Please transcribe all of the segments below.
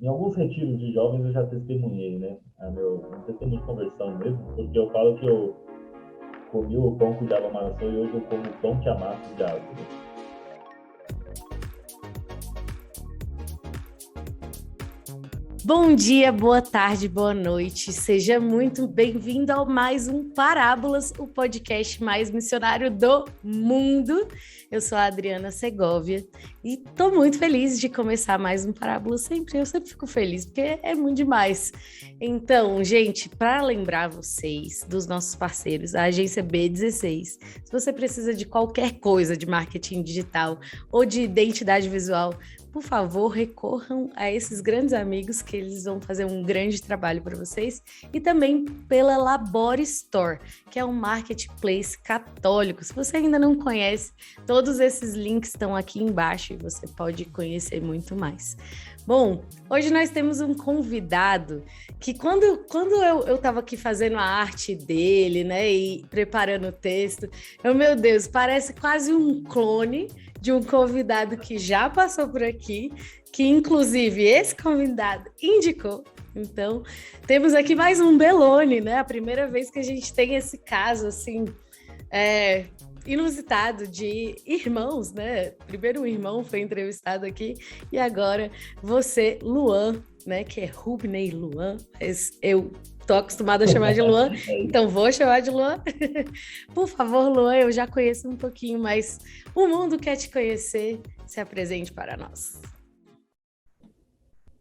Em alguns retiros de jovens eu já testemunhei, né? Um testemunho de conversão mesmo, porque eu falo que eu comi o pão que o diabo amassou e hoje eu como o pão que amassa o diabo, né? Bom dia, boa tarde, boa noite. Seja muito bem-vindo ao mais um Parábolas, o podcast mais missionário do mundo. Eu sou a Adriana Segovia e estou muito feliz de começar mais um Parábolas sempre. Eu sempre fico feliz porque é muito demais. Então, gente, para lembrar vocês dos nossos parceiros, a agência B16, se você precisa de qualquer coisa de marketing digital ou de identidade visual, por favor, recorram a esses grandes amigos que eles vão fazer um grande trabalho para vocês e também pela Labore Store, que é um marketplace católico. Se você ainda não conhece, todos esses links estão aqui embaixo e você pode conhecer muito mais. Bom, hoje nós temos um convidado que quando eu estava aqui fazendo a arte dele, né, e preparando o texto, meu Deus, parece quase um clone de um convidado que já passou por aqui, que inclusive esse convidado indicou. Então, temos aqui mais um Belone, né? A primeira vez que a gente tem esse caso, assim, inusitado de irmãos, né? Primeiro um irmão foi entrevistado aqui e agora você, Luan, né? Que é Rubney Luan, mas eu tô acostumada a chamar de Luan, É isso. então vou chamar de Luan. Por favor, Luan, eu já conheço um pouquinho, mas o mundo quer te conhecer. Se apresente para nós.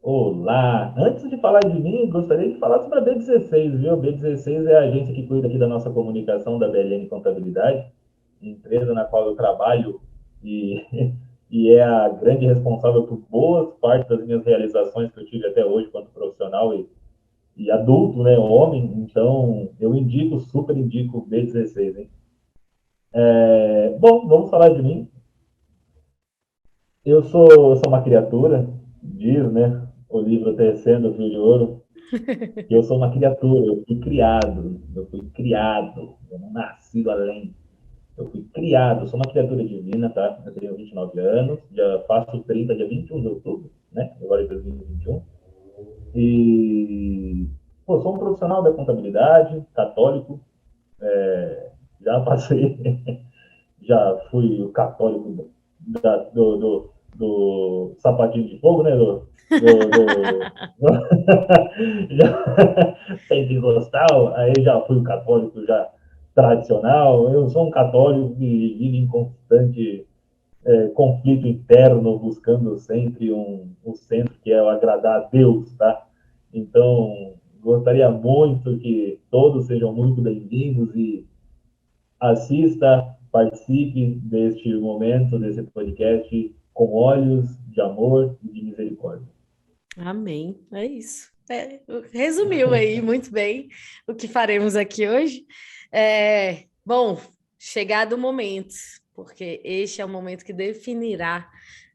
Olá! Antes de falar de mim, gostaria de falar sobre a B16, viu? A B16 é a agência que cuida aqui da nossa comunicação da BLN Contabilidade, empresa na qual eu trabalho e, e é a grande responsável por boas partes das minhas realizações que eu tive até hoje quanto profissional e adulto, né, homem. Então, eu indico, super indico o B16, hein? Bom, vamos falar de mim. Eu sou uma criatura, diz, né, o livro Tecendo Fio de Ouro, que eu sou uma criatura, eu fui criado, eu não nasci do além. Eu fui criado, sou uma criatura divina, tá? Eu tenho 29 anos, já faço 30 dia 21 de outubro, né? Agora em 2021. E, pô, sou um profissional da contabilidade, católico, já passei, já fui o católico do sapatinho de fogo, né? Já pentecostal, aí já fui o católico já tradicional. Eu sou um católico que vive em constante conflito interno, buscando sempre um centro que é o agradar a Deus, tá? Então, gostaria muito que todos sejam muito bem-vindos e assista, participe deste momento, desse podcast, com olhos de amor e de misericórdia. Amém. É isso. Resumiu aí muito bem o que faremos aqui hoje. Bom, chegado o momento, porque este é o momento que definirá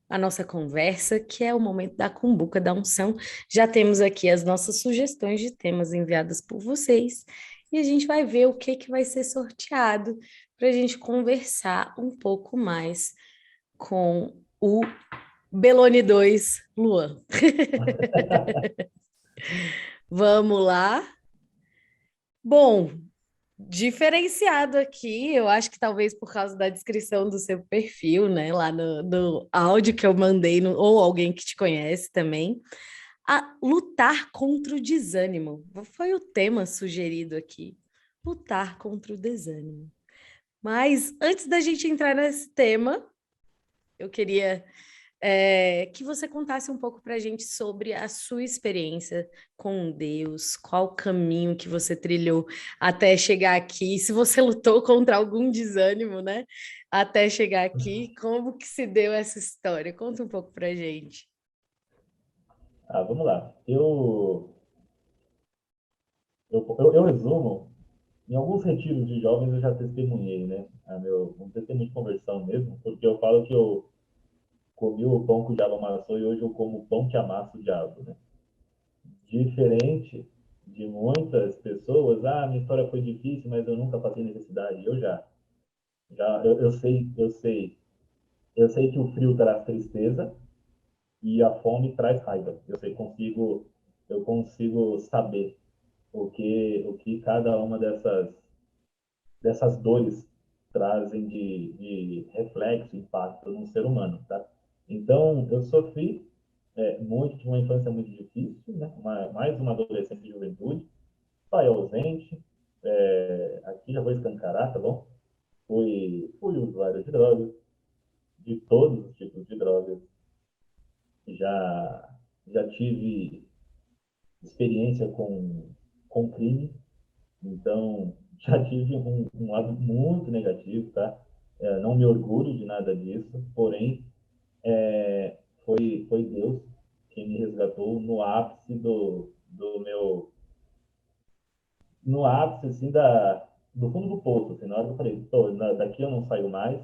a nossa conversa, que é o momento da cumbuca, da unção. Já temos aqui as nossas sugestões de temas enviadas por vocês e a gente vai ver o que que vai ser sorteado para a gente conversar um pouco mais com o Belone 2, Luan. Vamos lá. Bom, diferenciado aqui, eu acho que talvez por causa da descrição do seu perfil, né, lá no áudio que eu mandei, ou alguém que te conhece também, a lutar contra o desânimo. Foi o tema sugerido aqui. Lutar contra o desânimo. Mas antes da gente entrar nesse tema, eu queria que você contasse um pouco para a gente sobre a sua experiência com Deus, qual o caminho que você trilhou até chegar aqui, se você lutou contra algum desânimo, né? Até chegar aqui, como que se deu essa história? Conta um pouco para a gente. Vamos lá. Eu resumo, em alguns retiros de jovens eu já testemunhei, né? Um testemunho de conversão mesmo, porque eu falo que eu comi o pão que o diabo amassou e hoje eu como o pão que amassa o diabo, né? Diferente de muitas pessoas, minha história foi difícil, mas eu nunca passei necessidade. Eu já, eu sei que o frio traz tristeza e a fome traz raiva. Eu consigo saber o que cada uma dessas dores trazem de reflexo, impacto no ser humano, tá? Então, eu sofri muito, tive uma infância muito difícil, né? Mais uma adolescência e juventude, pai ausente, aqui já vou escancarar, tá bom? Fui usuário de drogas, de todos os tipos de drogas, já, já tive experiência com crime, então já tive um lado muito negativo, tá? Não me orgulho de nada disso, porém, foi Deus quem me resgatou no ápice do meu no ápice, assim, do fundo do poço, assim, na hora que eu falei, pô, daqui eu não saio mais.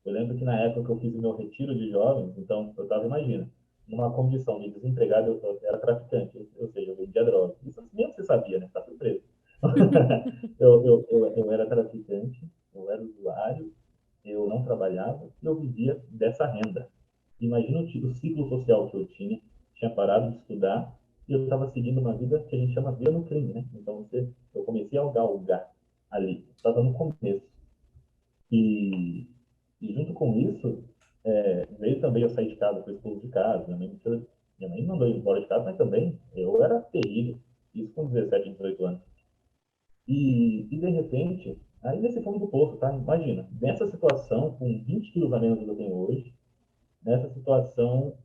Eu lembro que na época que eu fiz o meu retiro de jovens, então, eu estava, imagina, numa condição de desempregado, eu era traficante, ou seja, eu vendia droga. Isso mesmo você sabia, né? Tá surpreso. Eu era traficante, eu era usuário, eu não trabalhava e eu vivia dessa renda. Imagina o ciclo social que eu tinha parado de estudar e eu estava seguindo uma vida que a gente chama vida no crime, né? Então eu comecei a galgar ali, estava no começo. E, e junto com isso, veio também eu sair de casa, fui expulso de casa, minha mãe me mandou embora de casa, mas também eu era terrível, isso com 17, 18 anos. De repente, aí nesse fundo do poço, tá? Imagina, nessa situação, com 20 quilos a menos do que eu tenho hoje, nessa situação,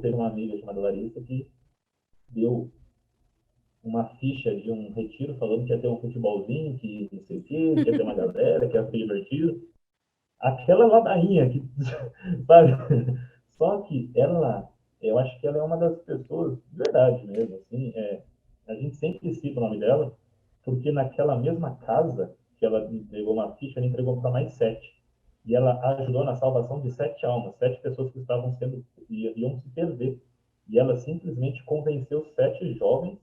teve uma amiga chamada Larissa que deu uma ficha de um retiro falando que ia ter um futebolzinho, que não sei o quê, que ia ter uma galera, que ia ser divertido. Aquela ladainha que, sabe? Só que ela, eu acho que ela é uma das pessoas, de verdade mesmo, assim, a gente sempre cita o nome dela, porque naquela mesma casa que ela entregou uma ficha, ela entregou para mais 7. E ela ajudou na salvação de 7 almas, 7 pessoas que estavam iam se perder. E ela simplesmente convenceu 7 jovens,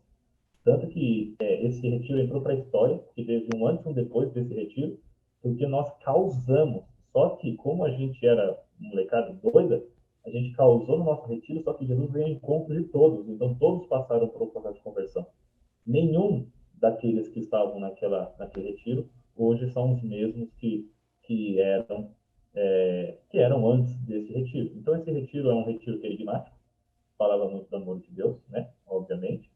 tanto que esse retiro entrou para a história, que teve um antes e um depois desse retiro, porque nós causamos. Só que, como a gente era molecada doida, a gente causou no nosso retiro, só que Jesus veio ao encontro de todos. Então, todos passaram por um processo de conversão. Nenhum daqueles que estavam naquele retiro hoje são os mesmos que eram que eram antes desse retiro. Então, esse retiro é um retiro querigmático, falava muito do amor de Deus, né? Obviamente.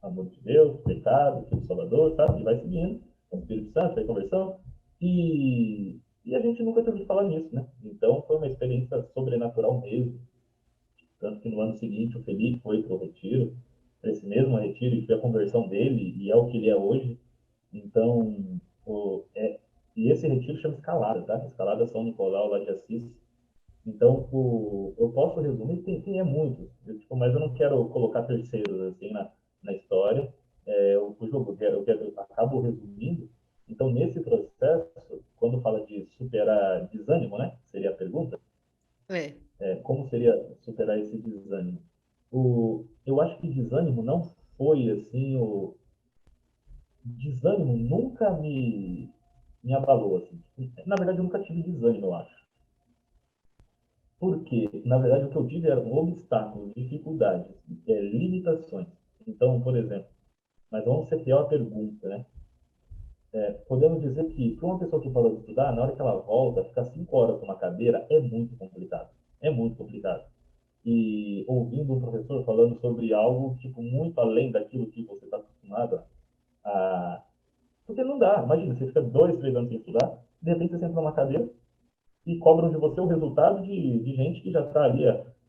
Amor de Deus, pecado, Filho Salvador, sabe? E vai seguindo, com o Espírito Santo, vai conversão. E a gente nunca tinha ouvido falar nisso, né? Então, foi uma experiência sobrenatural mesmo. Tanto que no ano seguinte o Felipe foi para o retiro, para esse mesmo retiro, e foi a conversão dele, e é o que ele é hoje. Então, e esse retiro chama Escalada, tá? Escalada São Nicolau, lá de Assis. Então, eu posso resumir, tem muito, mas eu não quero colocar terceiros assim na história. O jogo, eu acabo resumindo. Então, nesse processo, quando fala de superar desânimo, né? Seria a pergunta. É. Como seria superar esse desânimo? Eu acho que desânimo não foi assim desânimo nunca me abalou assim. Na verdade, eu nunca tive desânimo, eu acho. Porque, na verdade, o que eu tive eram obstáculos, dificuldades, limitações. Então, por exemplo, mas vamos ser fiel à pergunta, né? Podemos dizer que para uma pessoa que parou de estudar, na hora que ela volta, ficar 5 horas numa cadeira é muito complicado. É muito complicado. E ouvindo um professor falando sobre algo tipo muito além daquilo que você está acostumado a... Porque não dá. Imagina, você fica 2, 3 anos sem estudar, de repente você senta numa cadeira e cobram de você o resultado de gente que já está ali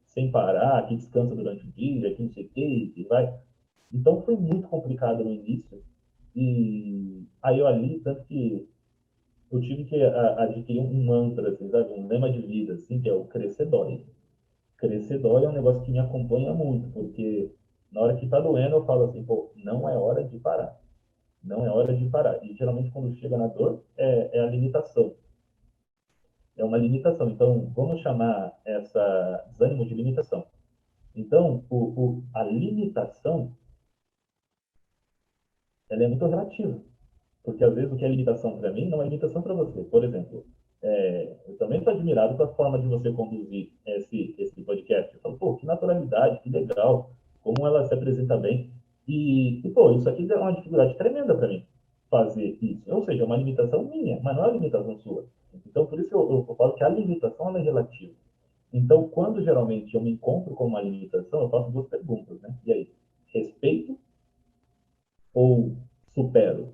sem parar, que descansa durante o dia, que não sei o que, que vai. Então foi muito complicado no início. E aí eu ali, tanto que eu tive que adquirir um mantra, assim, sabe? Um lema de vida, assim, que é o crescer dói. Crescer dói é um negócio que me acompanha muito, porque na hora que tá doendo eu falo assim, pô, não é hora de parar. Não é hora de parar. E geralmente quando chega na dor, é a limitação. É uma limitação. Então, vamos chamar essa desânimo de limitação. Então, a limitação, ela é muito relativa. Porque às vezes o que é limitação para mim não é limitação para você. Por exemplo, Eu também estou admirado com a forma de você conduzir esse podcast. Eu falo, pô, que naturalidade, que legal, como ela se apresenta bem. Pô, isso aqui é uma dificuldade tremenda para mim, fazer isso. Ou seja, é uma limitação minha, mas não é uma limitação sua. Então, por isso eu falo que a limitação ela é relativa. Então, quando geralmente eu me encontro com uma limitação, eu faço duas perguntas, né? E aí, respeito ou supero?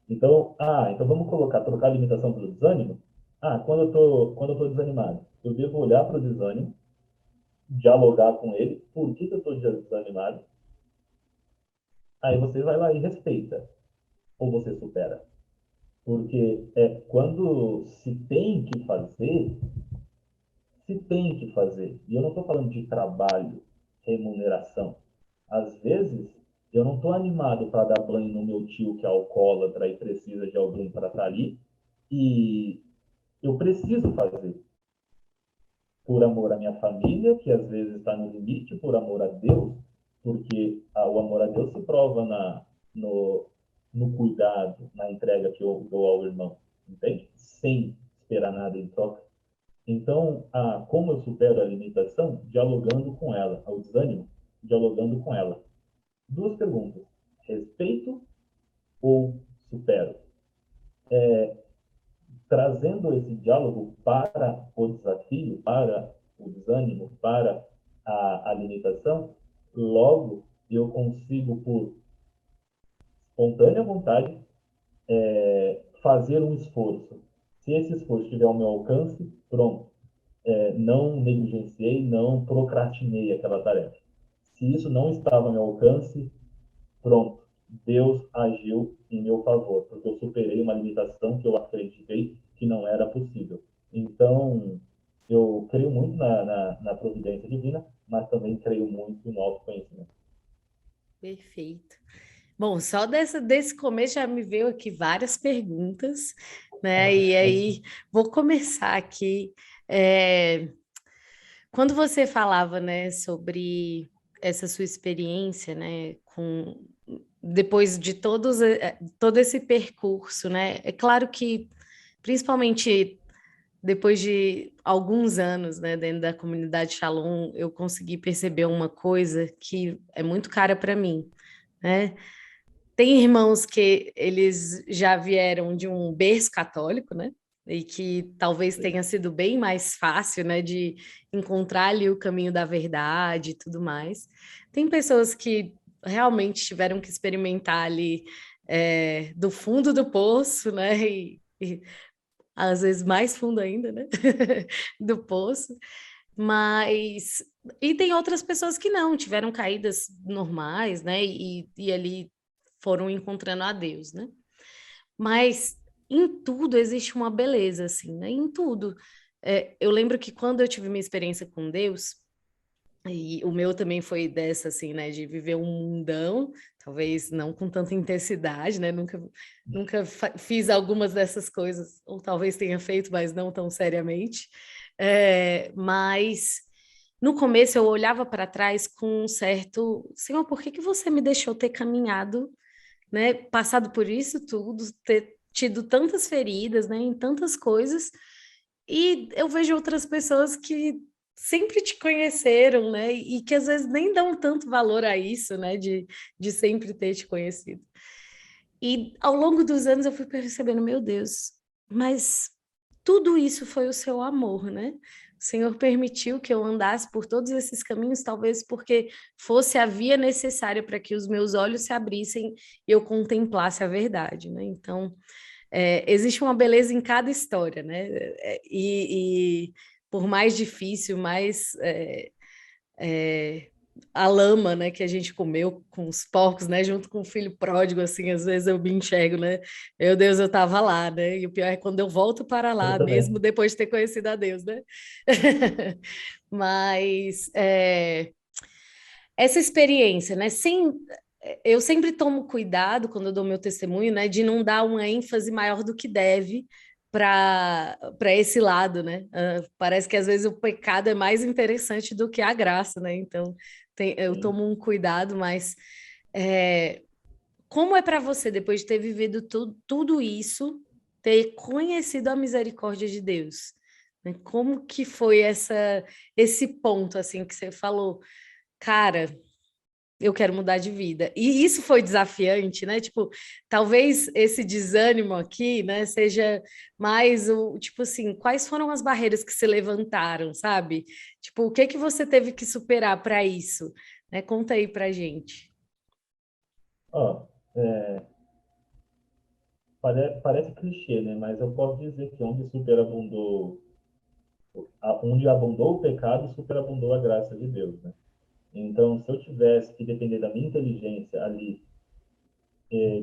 Então vamos trocar a limitação pelo desânimo? Quando eu tô desanimado, eu devo olhar para o desânimo, dialogar com ele, por que eu estou desanimado? Aí você vai lá e respeita, ou você supera. Porque quando se tem que fazer. E eu não estou falando de trabalho, remuneração. Às vezes, eu não estou animado para dar banho no meu tio que é alcoólatra e precisa de alguém para estar ali. E eu preciso fazer. Por amor à minha família, que às vezes está no limite, por amor a Deus, porque o amor a Deus se prova no, no cuidado, na entrega que eu dou ao irmão, entende? Sem esperar nada em troca. Então, como eu supero a limitação? Dialogando com ela. O desânimo, dialogando com ela. Duas perguntas. Respeito ou supero? Trazendo esse diálogo para o desafio, para o desânimo, para a limitação, logo eu consigo, por espontânea vontade, fazer um esforço. Se esse esforço estiver ao meu alcance, pronto. Não negligenciei, não procrastinei aquela tarefa. Se isso não estava ao meu alcance, pronto. Deus agiu em meu favor, porque eu superei uma limitação que eu acreditei que não era possível. Então, eu creio muito na providência divina, mas também creio muito no autoconhecimento. Perfeito. Bom, só desse começo já me veio aqui várias perguntas, né? E aí vou começar aqui. Quando você falava, né, sobre essa sua experiência, né, depois de todo esse percurso, né? É claro que, principalmente depois de alguns anos, né, dentro da comunidade Shalom, eu consegui perceber uma coisa que é muito cara para mim, né? Tem irmãos que eles já vieram de um berço católico, né? E que talvez tenha sido bem mais fácil, né, de encontrar ali o caminho da verdade e tudo mais. Tem pessoas que realmente tiveram que experimentar ali do fundo do poço, né? E às vezes mais fundo ainda, né? do poço. Mas e tem outras pessoas que não, tiveram caídas normais, né? E ali foram encontrando a Deus, né? Mas em tudo existe uma beleza, assim, né? Em tudo. Eu lembro que quando eu tive minha experiência com Deus, e o meu também foi dessa, assim, né? De viver um mundão, talvez não com tanta intensidade, né? Nunca fiz algumas dessas coisas, ou talvez tenha feito, mas não tão seriamente. Mas no começo eu olhava para trás com um certo, Senhor, por que que você me deixou ter caminhado, né, passado por isso tudo, ter tido tantas feridas, né, em tantas coisas, e eu vejo outras pessoas que sempre te conheceram, né, e que às vezes nem dão tanto valor a isso, né, de sempre ter te conhecido. E ao longo dos anos eu fui percebendo, meu Deus, mas tudo isso foi o seu amor, né? O Senhor permitiu que eu andasse por todos esses caminhos, talvez porque fosse a via necessária para que os meus olhos se abrissem e eu contemplasse a verdade, né? Então, existe uma beleza em cada história, né? E por mais difícil, mais a lama, né, que a gente comeu com os porcos, né, junto com o filho pródigo, assim, às vezes eu me enxergo, né, meu Deus, eu estava lá, né, e o pior é quando eu volto para Eu lá, mesmo também. depois de ter conhecido a Deus, né, mas essa experiência, né, eu sempre tomo cuidado quando eu dou meu testemunho, né, de não dar uma ênfase maior do que deve para esse lado, né? Parece que às vezes o pecado é mais interessante do que a graça, né? Então eu Sim. tomo um cuidado, mas como é para você, depois de ter vivido tudo isso, ter conhecido a misericórdia de Deus, né? Como que foi esse ponto, assim, que você falou, cara, eu quero mudar de vida. E isso foi desafiante, né? Tipo, talvez esse desânimo aqui, né, seja mais o, tipo assim, quais foram as barreiras que se levantaram, sabe? Tipo, o que que você teve que superar para isso, né? Conta aí pra gente. Ó, parece clichê, né? Mas eu posso dizer que onde abundou o pecado, superabundou a graça de Deus, né? Então, se eu tivesse que depender da minha inteligência ali,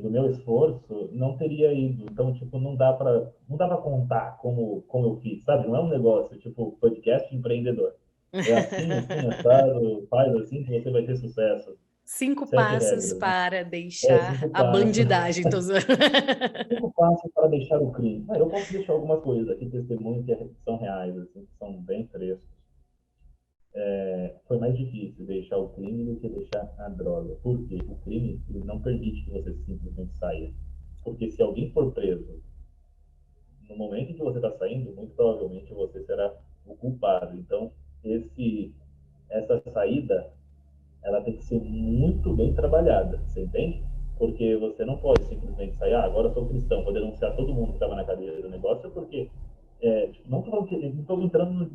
do meu esforço, não teria ido. Então, tipo, não dá para contar como eu fiz, sabe? Não é um negócio tipo podcast empreendedor. É assim, assado, faz assim que você vai ter sucesso. Cinco Sete passos regras, né? para deixar Cinco a passos. bandidagem, tô zoando. 5 passos para deixar o crime. Eu posso deixar algumas coisas aqui, testemunhos que são reais, assim, que são bem frescos. Foi mais difícil deixar o crime do que deixar a droga. Por quê? O crime ele não permite que você simplesmente saia. Porque se alguém for preso no momento em que você está saindo, muito provavelmente você será o culpado. Então, essa saída, ela tem que ser muito bem trabalhada, você entende? Porque você não pode simplesmente sair, agora eu sou cristão, vou denunciar todo mundo que estava na cadeia do negócio, porque não estou entrando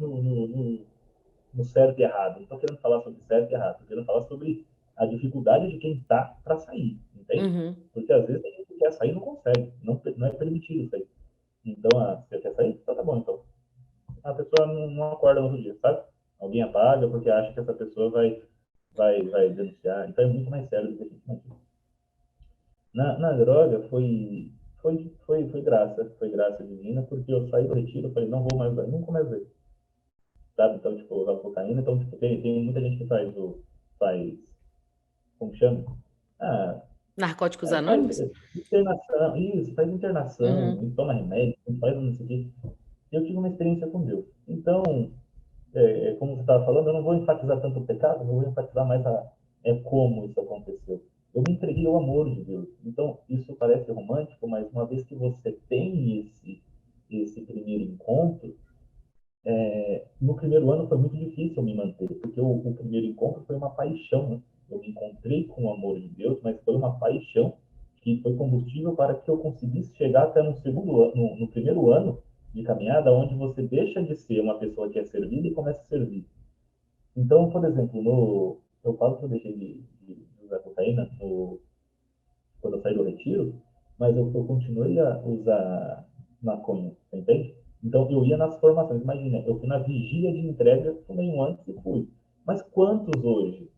no certo e errado, não estou querendo falar sobre certo e errado, estou querendo falar sobre a dificuldade de quem está para sair, entende? Uhum. Porque às vezes a gente quer sair e não consegue, não é permitido sair. Então, se você quer sair, então tá bom, então. A pessoa não acorda no outro dia, sabe? Alguém apaga porque acha que essa pessoa vai denunciar. Então é muito mais sério do que a gente imagina. Na droga foi graça divina, porque eu saí do retiro, eu falei, não vou mais, nunca mais ver, sabe? Então, tipo, eu usava cocaína, então, tipo, tem muita gente que faz, como chama? Ah, Narcóticos Anônimos? faz internação, isso, faz internação, Uhum. e toma remédio, faz não sei o quê. Eu tive uma experiência com Deus. Então, como você estava falando, eu não vou enfatizar tanto o pecado, eu vou enfatizar mais como isso aconteceu. Eu me entreguei ao amor de Deus. Então, isso parece romântico, mas uma vez que você tem esse primeiro encontro, no primeiro ano foi muito difícil me manter, porque o primeiro encontro foi uma paixão, né? Eu me encontrei com o amor de Deus, mas foi uma paixão que foi combustível para que eu conseguisse chegar até no primeiro ano de caminhada, onde você deixa de ser uma pessoa que é servida e começa a servir. Então, por exemplo, eu falo que eu deixei de usar cocaína quando eu saí do retiro, mas eu continuei a usar maconha, você entende? Então, eu ia nas formações. Imagina, eu fui na vigia de entrega, tomei um antes e fui. Mas quantos hoje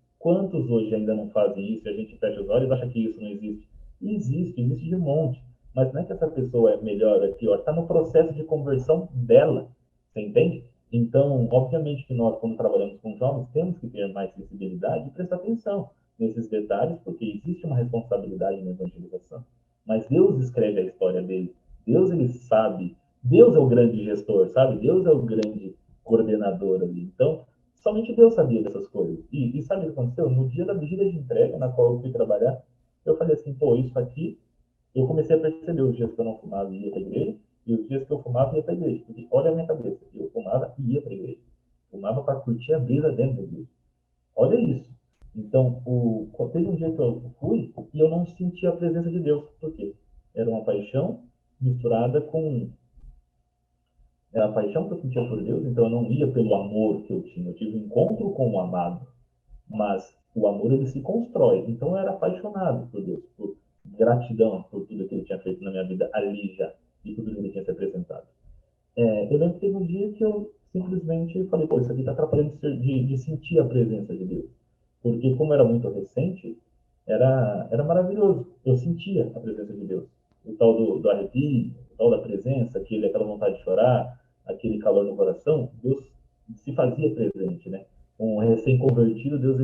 ainda não fazem isso? E a gente fecha os olhos e acha que isso não existe. E existe de um monte. Mas não é que essa pessoa é melhor ou é pior, está no processo de conversão dela, você entende? Então, obviamente que nós, quando trabalhamos com jovens, temos que ter mais sensibilidade e prestar atenção nesses detalhes, porque existe uma responsabilidade na evangelização. Mas Deus escreve a história dele. Deus, ele sabe. Deus é o grande gestor, sabe? Deus é o grande coordenador ali. Então, somente Deus sabia dessas coisas. E sabe o que aconteceu? No dia da vigília de entrega, na qual eu fui trabalhar, eu falei assim, pô, isso aqui, eu comecei a perceber os dias que eu não fumava e ia para a igreja, e os dias que eu fumava e ia para a igreja. Porque olha a minha cabeça, eu fumava e ia para a igreja. Fumava para curtir a brisa dentro da igreja. Olha isso. Então, teve um dia que eu fui e eu não senti a presença de Deus. Por quê? Era uma paixão misturada com. Era a paixão que eu sentia por Deus, então eu não ia pelo amor que eu tinha. Eu tive um encontro com o amado, mas o amor ele se constrói. Então eu era apaixonado por Deus, por gratidão por tudo que ele tinha feito na minha vida ali já e por tudo que ele tinha se apresentado. Eu lembro que teve um dia que eu simplesmente falei, pô, isso aqui está atrapalhando de sentir a presença de Deus. Porque como era muito recente, era maravilhoso. Eu sentia a presença de Deus. O tal do arrepio, o tal da presença, aquela vontade de chorar, aquele calor no coração, Deus se fazia presente, né? Um recém-convertido, Deus,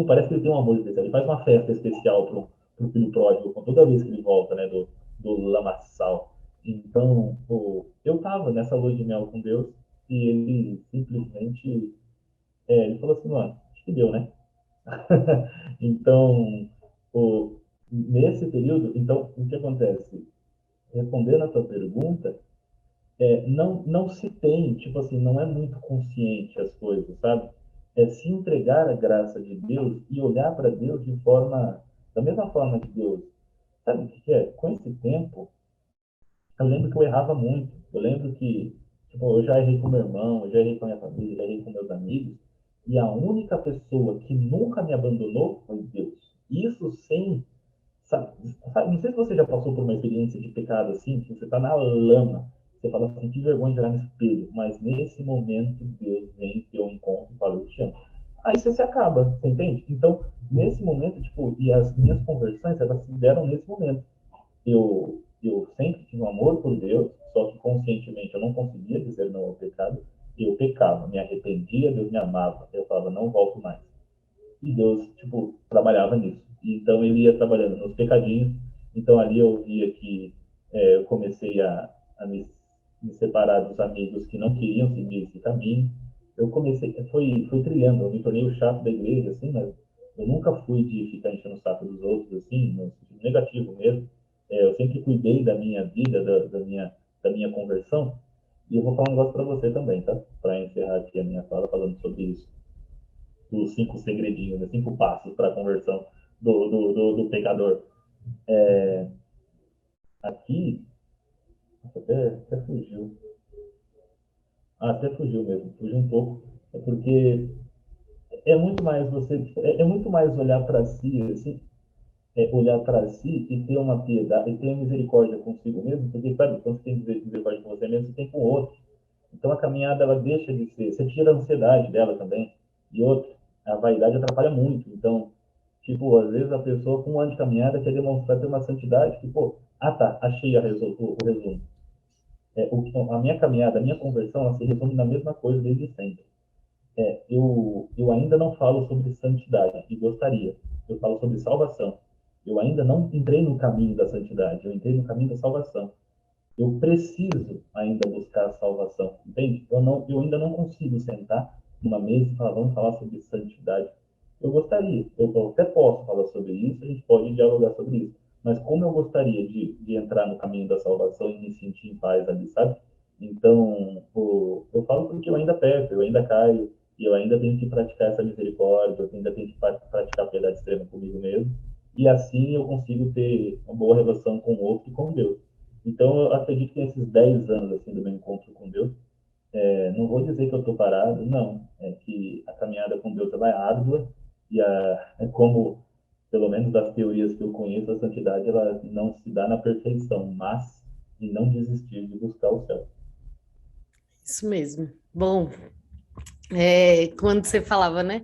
parece que ele tem um amor especial. Ele faz uma festa especial pro filho pródigo, toda vez que ele volta, né, do lamaçal. Então, eu estava nessa lua de mel com Deus e ele simplesmente ele falou assim, mano, acho que deu, né? Então, nesse período, então, o que acontece? respondendo a tua pergunta, não se tem, tipo assim, não é muito consciente as coisas, sabe? É se entregar à graça de Deus e olhar para Deus de forma, da mesma forma que Deus. Sabe o que é? Com esse tempo, eu lembro que eu errava muito. Eu lembro que, tipo, eu já errei com meu irmão, eu já errei com a minha família, já errei com meus amigos, e a única pessoa que nunca me abandonou foi Deus. Isso sem, sabe, não sei se você já passou por uma experiência de pecado assim, que você está na lama, você fala assim, que vergonha de olhar no espelho, mas nesse momento Deus vem ter um encontro e fala, eu te amo. Aí você se acaba, você entende? Então, nesse momento, tipo, e as minhas conversões, elas se deram nesse momento. Eu sempre tive um amor por Deus, só que conscientemente eu não conseguia dizer não ao pecado. Eu pecava, me arrependia, Deus me amava. Eu falava, não volto mais. E Deus, tipo, trabalhava nisso. Então ele ia trabalhando nos pecadinhos. Então ali eu via que eu comecei a me separar dos amigos que não queriam seguir esse caminho. Eu comecei, fui trilhando, eu me tornei o chato da igreja, assim, mas eu nunca fui de ficar enchendo o saco dos outros, assim, no sentido negativo mesmo. Eu sempre cuidei da minha vida, da minha conversão. E eu vou falar um negócio para você também, tá? Para encerrar aqui a minha fala falando sobre isso, dos 5 segredinhos, né? 5 passos para a conversão do pecador. Aqui, até fugiu. Até fugiu mesmo, fugiu um pouco. É porque é muito mais é muito mais olhar para si, assim, olhar para si e ter uma piedade, e ter misericórdia consigo mesmo, porque sabe, quando você tem misericórdia com você mesmo, você tem com o outro. Então a caminhada ela deixa de ser, você tira a ansiedade dela também. E outro, a vaidade atrapalha muito. Então, tipo, às vezes a pessoa com um ano de caminhada quer demonstrar ter uma santidade que, pô, tá, achei o resumo. A minha caminhada, a minha conversão, ela se resume na mesma coisa desde sempre. Eu ainda não falo sobre santidade, e gostaria. Eu falo sobre salvação. Eu ainda não entrei no caminho da santidade, eu entrei no caminho da salvação. Eu preciso ainda buscar a salvação, entende? Eu ainda não consigo sentar numa mesa e falar, vamos falar sobre santidade. Eu gostaria, eu até posso falar sobre isso, a gente pode dialogar sobre isso. Mas como eu gostaria de entrar no caminho da salvação e me sentir em paz ali, sabe? Então, eu falo porque eu ainda peco, eu ainda caio, e eu ainda tenho que praticar essa misericórdia, eu ainda tenho que praticar a piedade extrema comigo mesmo, e assim eu consigo ter uma boa relação com o outro e com Deus. Então, eu acredito que nesses 10 anos assim, do meu encontro com Deus, não vou dizer que eu estou parado, não. É que a caminhada com Deus ela é árdua e é como, pelo menos das teorias que eu conheço, a santidade ela não se dá na perfeição, mas em não desistir de buscar o céu. Isso mesmo. Bom, quando você falava, né,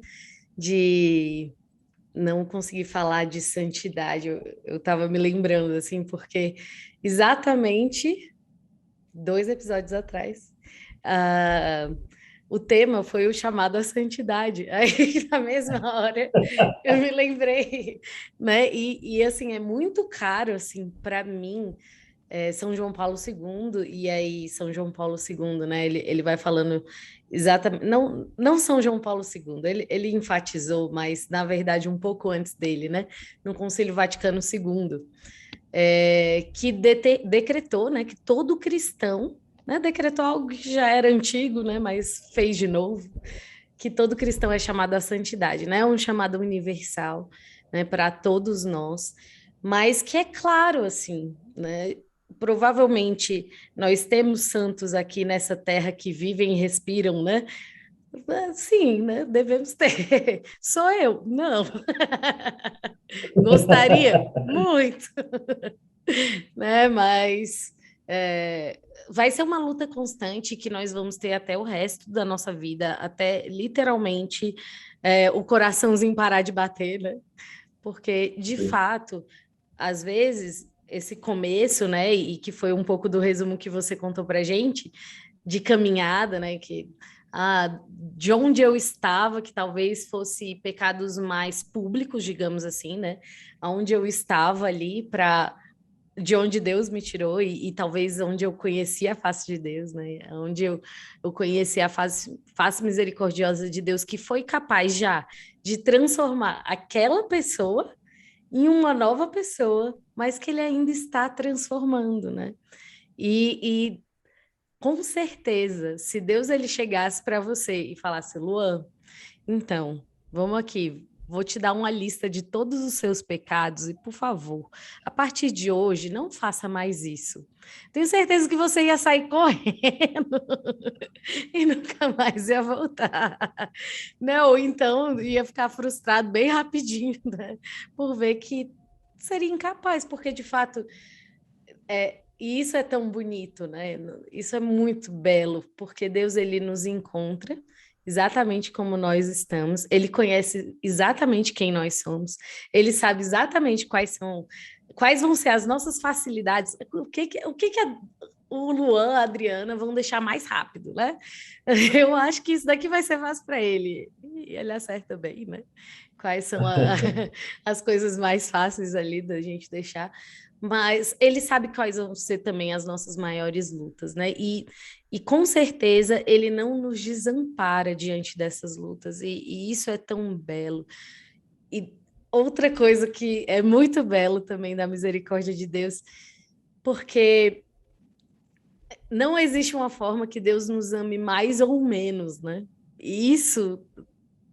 de não conseguir falar de santidade, eu estava me lembrando, assim, porque exatamente 2 episódios atrás, ah, o tema foi o chamado à santidade. Aí, na mesma hora, eu me lembrei, né? E assim, é muito caro, assim, para mim, São João Paulo II, e aí São João Paulo II, né? Ele vai falando exatamente, não São João Paulo II, ele enfatizou, mas na verdade um pouco antes dele, né? No Concílio Vaticano II, que decretou, né, que todo cristão, né, decretou algo que já era antigo, né, mas fez de novo, que todo cristão é chamado à santidade, né? É um chamado universal, né, para todos nós, mas que é claro, assim, né? Provavelmente nós temos santos aqui nessa terra que vivem e respiram, né? Sim, né? Devemos ter. Sou eu? Não. Gostaria? Muito, né? Mas vai ser uma luta constante que nós vamos ter até o resto da nossa vida, até literalmente o coraçãozinho parar de bater, né? Porque, de Sim. fato, às vezes, esse começo, né, e que foi um pouco do resumo que você contou pra gente, de caminhada, né, de onde eu estava, que talvez fosse pecados mais públicos, digamos assim, né, onde eu estava ali para de onde Deus me tirou e talvez onde eu conheci a face de Deus, né? Onde eu conheci a face misericordiosa de Deus que foi capaz já de transformar aquela pessoa em uma nova pessoa, mas que ele ainda está transformando, né? E com certeza, se Deus ele chegasse para você e falasse, Luan, então, vamos aqui, vou te dar uma lista de todos os seus pecados e, por favor, a partir de hoje, não faça mais isso. Tenho certeza que você ia sair correndo e nunca mais ia voltar. Não, então ia ficar frustrado bem rapidinho, né? Por ver que seria incapaz, porque de fato e isso é tão bonito, né? Isso é muito belo, porque Deus ele nos encontra exatamente como nós estamos. Ele conhece exatamente quem nós somos. Ele sabe exatamente quais vão ser as nossas facilidades. O Luan, a Adriana vão deixar mais rápido, né? Eu acho que isso daqui vai ser fácil para ele. E ele acerta bem, né? Quais são as coisas mais fáceis ali da gente deixar. Mas ele sabe quais vão ser também as nossas maiores lutas, né? E com certeza ele não nos desampara diante dessas lutas, e isso é tão belo. E outra coisa que é muito belo também da misericórdia de Deus, porque não existe uma forma que Deus nos ame mais ou menos, né? E isso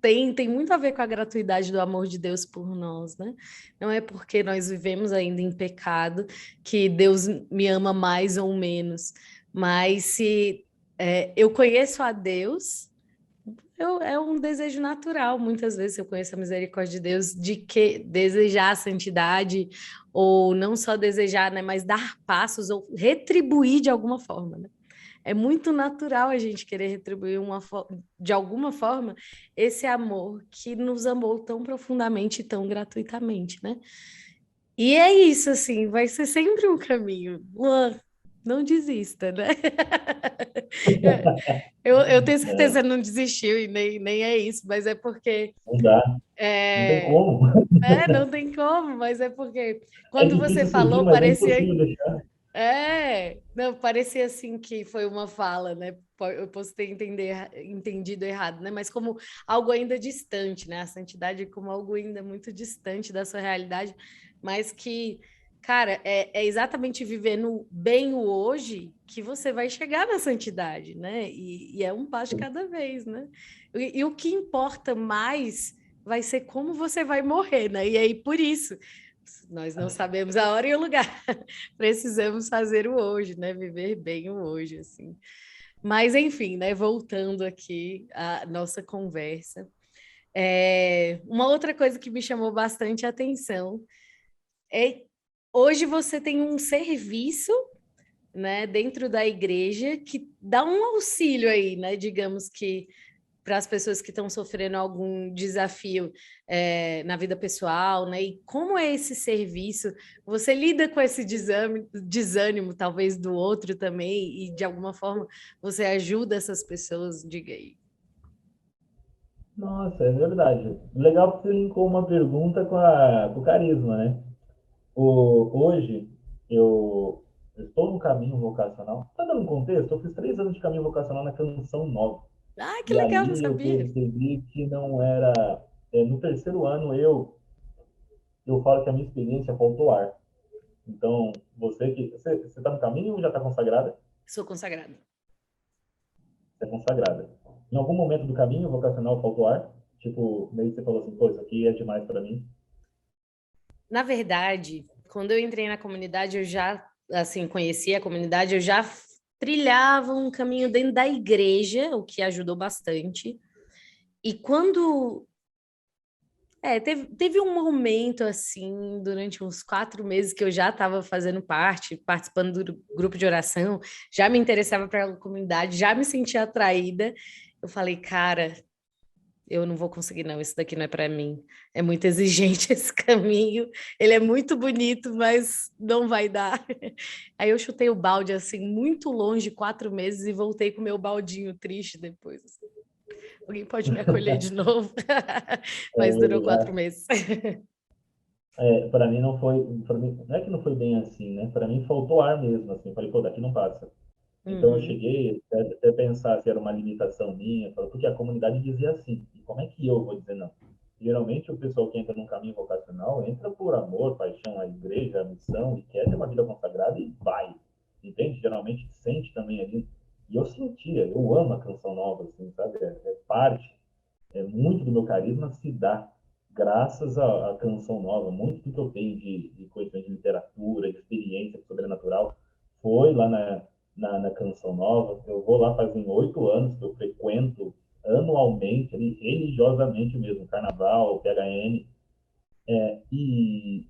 tem muito a ver com a gratuidade do amor de Deus por nós, né? Não é porque nós vivemos ainda em pecado que Deus me ama mais ou menos, mas se eu conheço a Deus, é um desejo natural. Muitas vezes eu conheço a misericórdia de Deus de que desejar a santidade, ou não só desejar, né, mas dar passos ou retribuir de alguma forma, né? É muito natural a gente querer retribuir de alguma forma esse amor que nos amou tão profundamente e tão gratuitamente, né? E é isso, assim, vai ser sempre um caminho. Luan, não desista, né? Eu tenho certeza É, que você não desistiu e nem é isso, mas é porque não dá, não tem é, como. não tem como, mas é porque É quando você difícil seguir, falou, mas é parecia impossível deixar. não, parecia assim que foi uma fala, né? Eu posso ter entendido errado, né? Mas como algo ainda distante, né? A santidade como algo ainda muito distante da sua realidade, mas que, cara, é exatamente vivendo bem o hoje que você vai chegar na santidade, né? E é um passo de cada vez, né? E o que importa mais vai ser como você vai morrer, né? E aí, por isso, nós não sabemos a hora e o lugar. Precisamos fazer o hoje, né? Viver bem o hoje, assim. Mas, enfim, né? Voltando aqui à nossa conversa. Uma outra coisa que me chamou bastante a atenção é hoje você tem um serviço, né, dentro da igreja que dá um auxílio aí, né? Digamos que para as pessoas que estão sofrendo algum desafio na vida pessoal, né? E como é esse serviço? Você lida com esse desânimo, talvez, do outro também, e de alguma forma você ajuda essas pessoas? Diga aí. Nossa, é verdade. Legal que você linkou uma pergunta com o carisma, né? Hoje, eu estou no caminho vocacional. Para dar um contexto, eu fiz 3 anos de caminho vocacional na Canção Nova. Ah, que E legal, não ali eu sabia. percebi que não era. No terceiro ano, eu falo que a minha experiência faltou ar. Então, você está no caminho ou já está consagrada? Sou consagrada. Você é consagrada. Em algum momento do caminho vocacional faltou ar? Tipo, meio que você falou assim, pô, isso aqui é demais para mim. Na verdade, quando eu entrei na comunidade, eu já, assim, conhecia a comunidade, eu já trilhava um caminho dentro da igreja, o que ajudou bastante. E quando teve um momento assim, durante uns 4 meses que eu já estava fazendo parte, participando do grupo de oração, já me interessava pela comunidade, já me sentia atraída. Eu falei, cara, eu não vou conseguir, não, isso daqui não é para mim. É muito exigente esse caminho, ele é muito bonito, mas não vai dar. Aí eu chutei o balde assim, muito longe, 4 meses, e voltei com o meu baldinho triste depois. Assim. Alguém pode me acolher de novo? Mas durou 4 meses. Para mim não foi, para mim, não é que não foi bem assim, né? Para mim faltou ar mesmo, assim. Falei, pô, daqui não passa. Então eu Uhum. cheguei até pensar se era uma limitação minha, porque a comunidade dizia assim. E como é que eu vou dizer não? Geralmente, o pessoal que entra num caminho vocacional entra por amor, paixão à igreja, à missão, e quer ter uma vida consagrada e vai. Entende? Geralmente sente também ali. E eu sentia, eu amo a Canção Nova, assim, sabe? É parte, muito do meu carisma se dá graças à Canção Nova. Muito do que eu tenho de coisa de literatura, de experiência sobrenatural, foi lá na Canção Nova. Eu vou lá fazem 8 anos que eu frequento anualmente, ali, religiosamente mesmo, Carnaval, PHN, e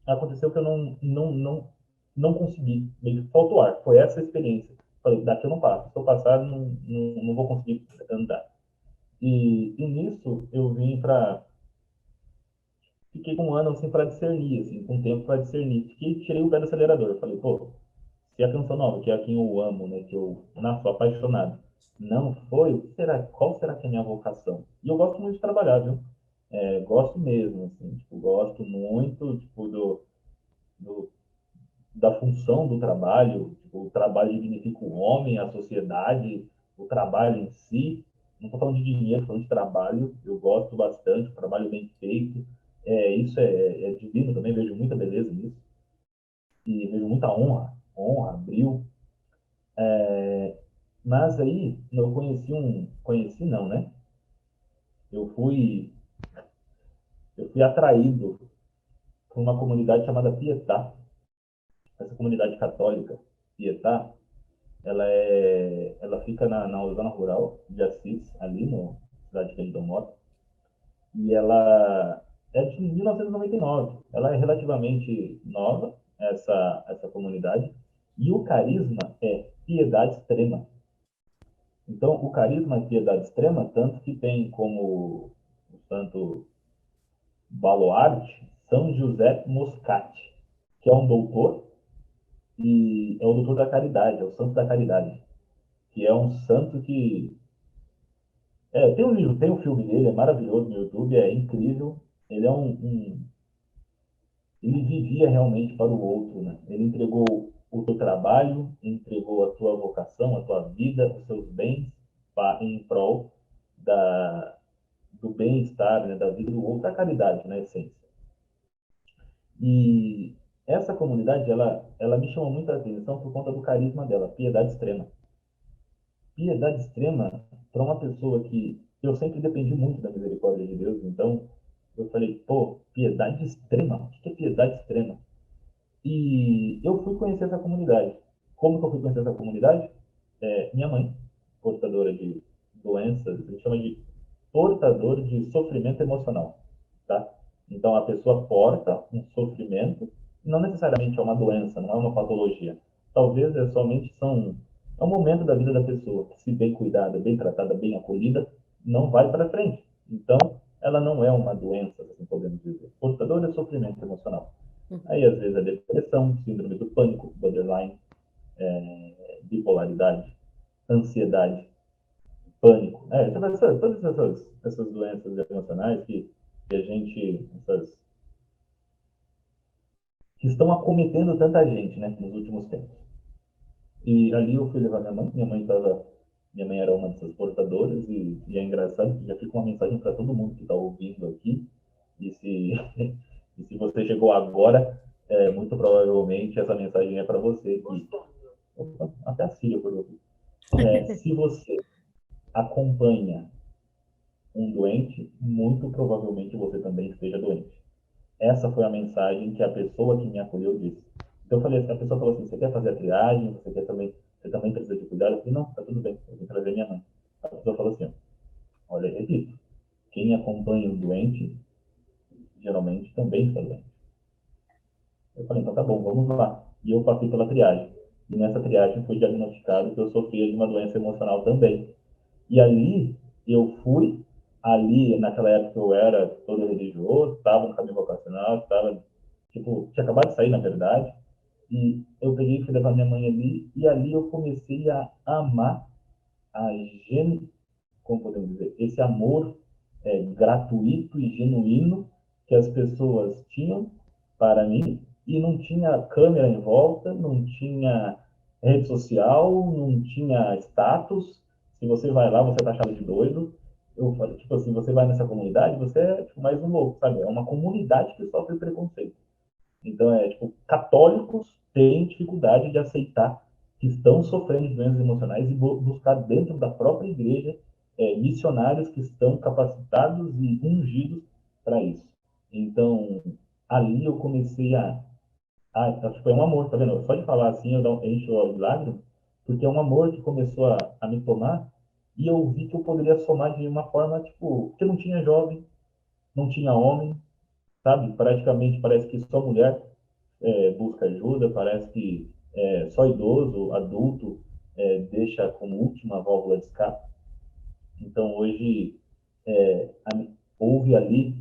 aconteceu que eu não consegui, meio que faltou ar, foi essa a experiência. Falei, daqui eu não passo, se eu passar, não vou conseguir andar. E nisso eu vim para. Fiquei com um ano assim para discernir, assim, com um tempo para discernir. Tirei o pé do acelerador. Falei, pô, se a Canção Nova, que é a quem eu amo, né, que eu sou apaixonado, não foi, qual será que é a minha vocação? E eu gosto muito de trabalhar, viu? Gosto mesmo, assim, tipo, gosto muito, tipo, do, da função do trabalho, tipo, o trabalho dignifica o homem, a sociedade, o trabalho em si. Não estou falando de dinheiro, estou falando de trabalho. Eu gosto bastante, trabalho bem feito. Isso é divino também, vejo muita beleza nisso. E vejo muita honra, brilho. Mas aí, eu conheci não, né? Eu fui, eu fui atraído por uma comunidade chamada Pietá. Essa comunidade católica, Pietá, ela fica na zona rural de Assis, ali na cidade que ele mora, e ela é de 1999. Ela é relativamente nova, essa comunidade, e o carisma é piedade extrema. Então, o carisma é piedade extrema, tanto que tem como o santo baluarte São José Moscati, que é um doutor, e é o doutor da caridade, é o santo da caridade, que é um santo que tem um livro, tem um filme dele, é maravilhoso no YouTube, é incrível. Ele é ele vivia realmente para o outro, né? Ele entregou o teu trabalho, entregou a tua vocação, a tua vida, os seus bens em prol da, do bem-estar, né? Da vida do outro, da caridade, na essência. E essa comunidade, ela me chamou muita atenção por conta do carisma dela, piedade extrema. Piedade extrema para uma pessoa que eu sempre dependi muito da misericórdia de Deus, então eu falei, pô, piedade extrema? O que é piedade extrema? E eu fui conhecer essa comunidade. Como que eu fui conhecer essa comunidade? Minha mãe, portadora de doenças, a gente chama de portador de sofrimento emocional, tá? Então a pessoa porta um sofrimento, não necessariamente é uma doença, não é uma patologia. Talvez é um momento da vida da pessoa que, se bem cuidada, bem tratada, bem acolhida, não vai para frente. Então, ela não é uma doença, assim podemos dizer. Portador de sofrimento emocional. Aí, às vezes, a depressão, síndrome do pânico, borderline, bipolaridade, ansiedade, pânico. Todas essas doenças emocionais que a gente, que estão acometendo tanta gente, né, nos últimos tempos. E ali eu fui levar minha mãe era uma dessas portadoras e é engraçado que já fica uma mensagem para todo mundo que está ouvindo aqui. E se, e se você chegou agora, muito provavelmente essa mensagem é para você. Opa, até a Síria por ouvir. Se você acompanha um doente, muito provavelmente você também esteja doente. Essa foi a mensagem que a pessoa que me acolheu disse. Então eu falei, a pessoa falou assim, você quer fazer a triagem? Você também precisa de cuidado? Eu falei, não, tá tudo bem, eu vim trazer minha mãe. A pessoa falou assim, olha, repito, quem acompanha o doente, geralmente também está doente. Eu falei, então tá bom, vamos lá. E eu passei pela triagem. E nessa triagem foi diagnosticado que eu sofria de uma doença emocional também. E ali, naquela época eu era todo religioso, estava no caminho vocacional, tinha acabado de sair, na verdade, e eu peguei e fui levar minha mãe ali, e ali eu comecei a amar a como podemos dizer, esse amor gratuito e genuíno que as pessoas tinham para mim, e não tinha câmera em volta, não tinha rede social, não tinha status. Se você vai lá, você tá achado de doido. eu falo, tipo assim, você vai nessa comunidade, você é tipo, mais um louco, sabe? É uma comunidade que sofre preconceito. Então, tipo, católicos têm dificuldade de aceitar que estão sofrendo de doenças emocionais e buscar dentro da própria igreja missionários que estão capacitados e ungidos para isso. Então, ali eu comecei acho que foi um amor, tá vendo? Só de falar assim, eu encho o olho de lágrimas, porque é um amor que começou a me tomar e eu vi que eu poderia somar de uma forma, tipo, que não tinha jovem, não tinha homem, sabe? Praticamente parece que só mulher busca ajuda, parece que só idoso, adulto, deixa como última válvula de escape. Então, hoje, houve ali,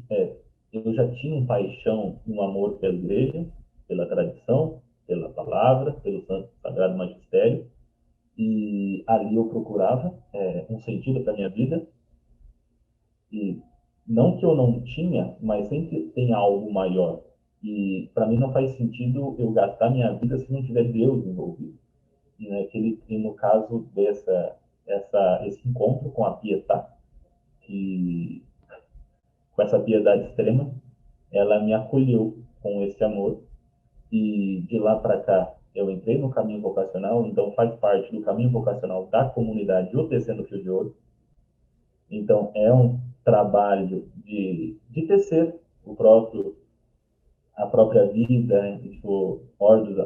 eu já tinha um paixão, um amor pela igreja, pela tradição, pela palavra, pelo Santo Sagrado Magistério, e ali eu procurava um sentido para a minha vida, e não que eu não tinha, mas sempre tem algo maior. E para mim não faz sentido eu gastar minha vida se não tiver Deus envolvido. E no caso esse encontro com a Pietà, que com essa piedade extrema, ela me acolheu com esse amor e de lá para cá eu entrei no caminho vocacional, então faz parte do caminho vocacional da comunidade o Tecendo Fio de Ouro. Então é um trabalho de tecer a própria vida, né? Tipo, Ordo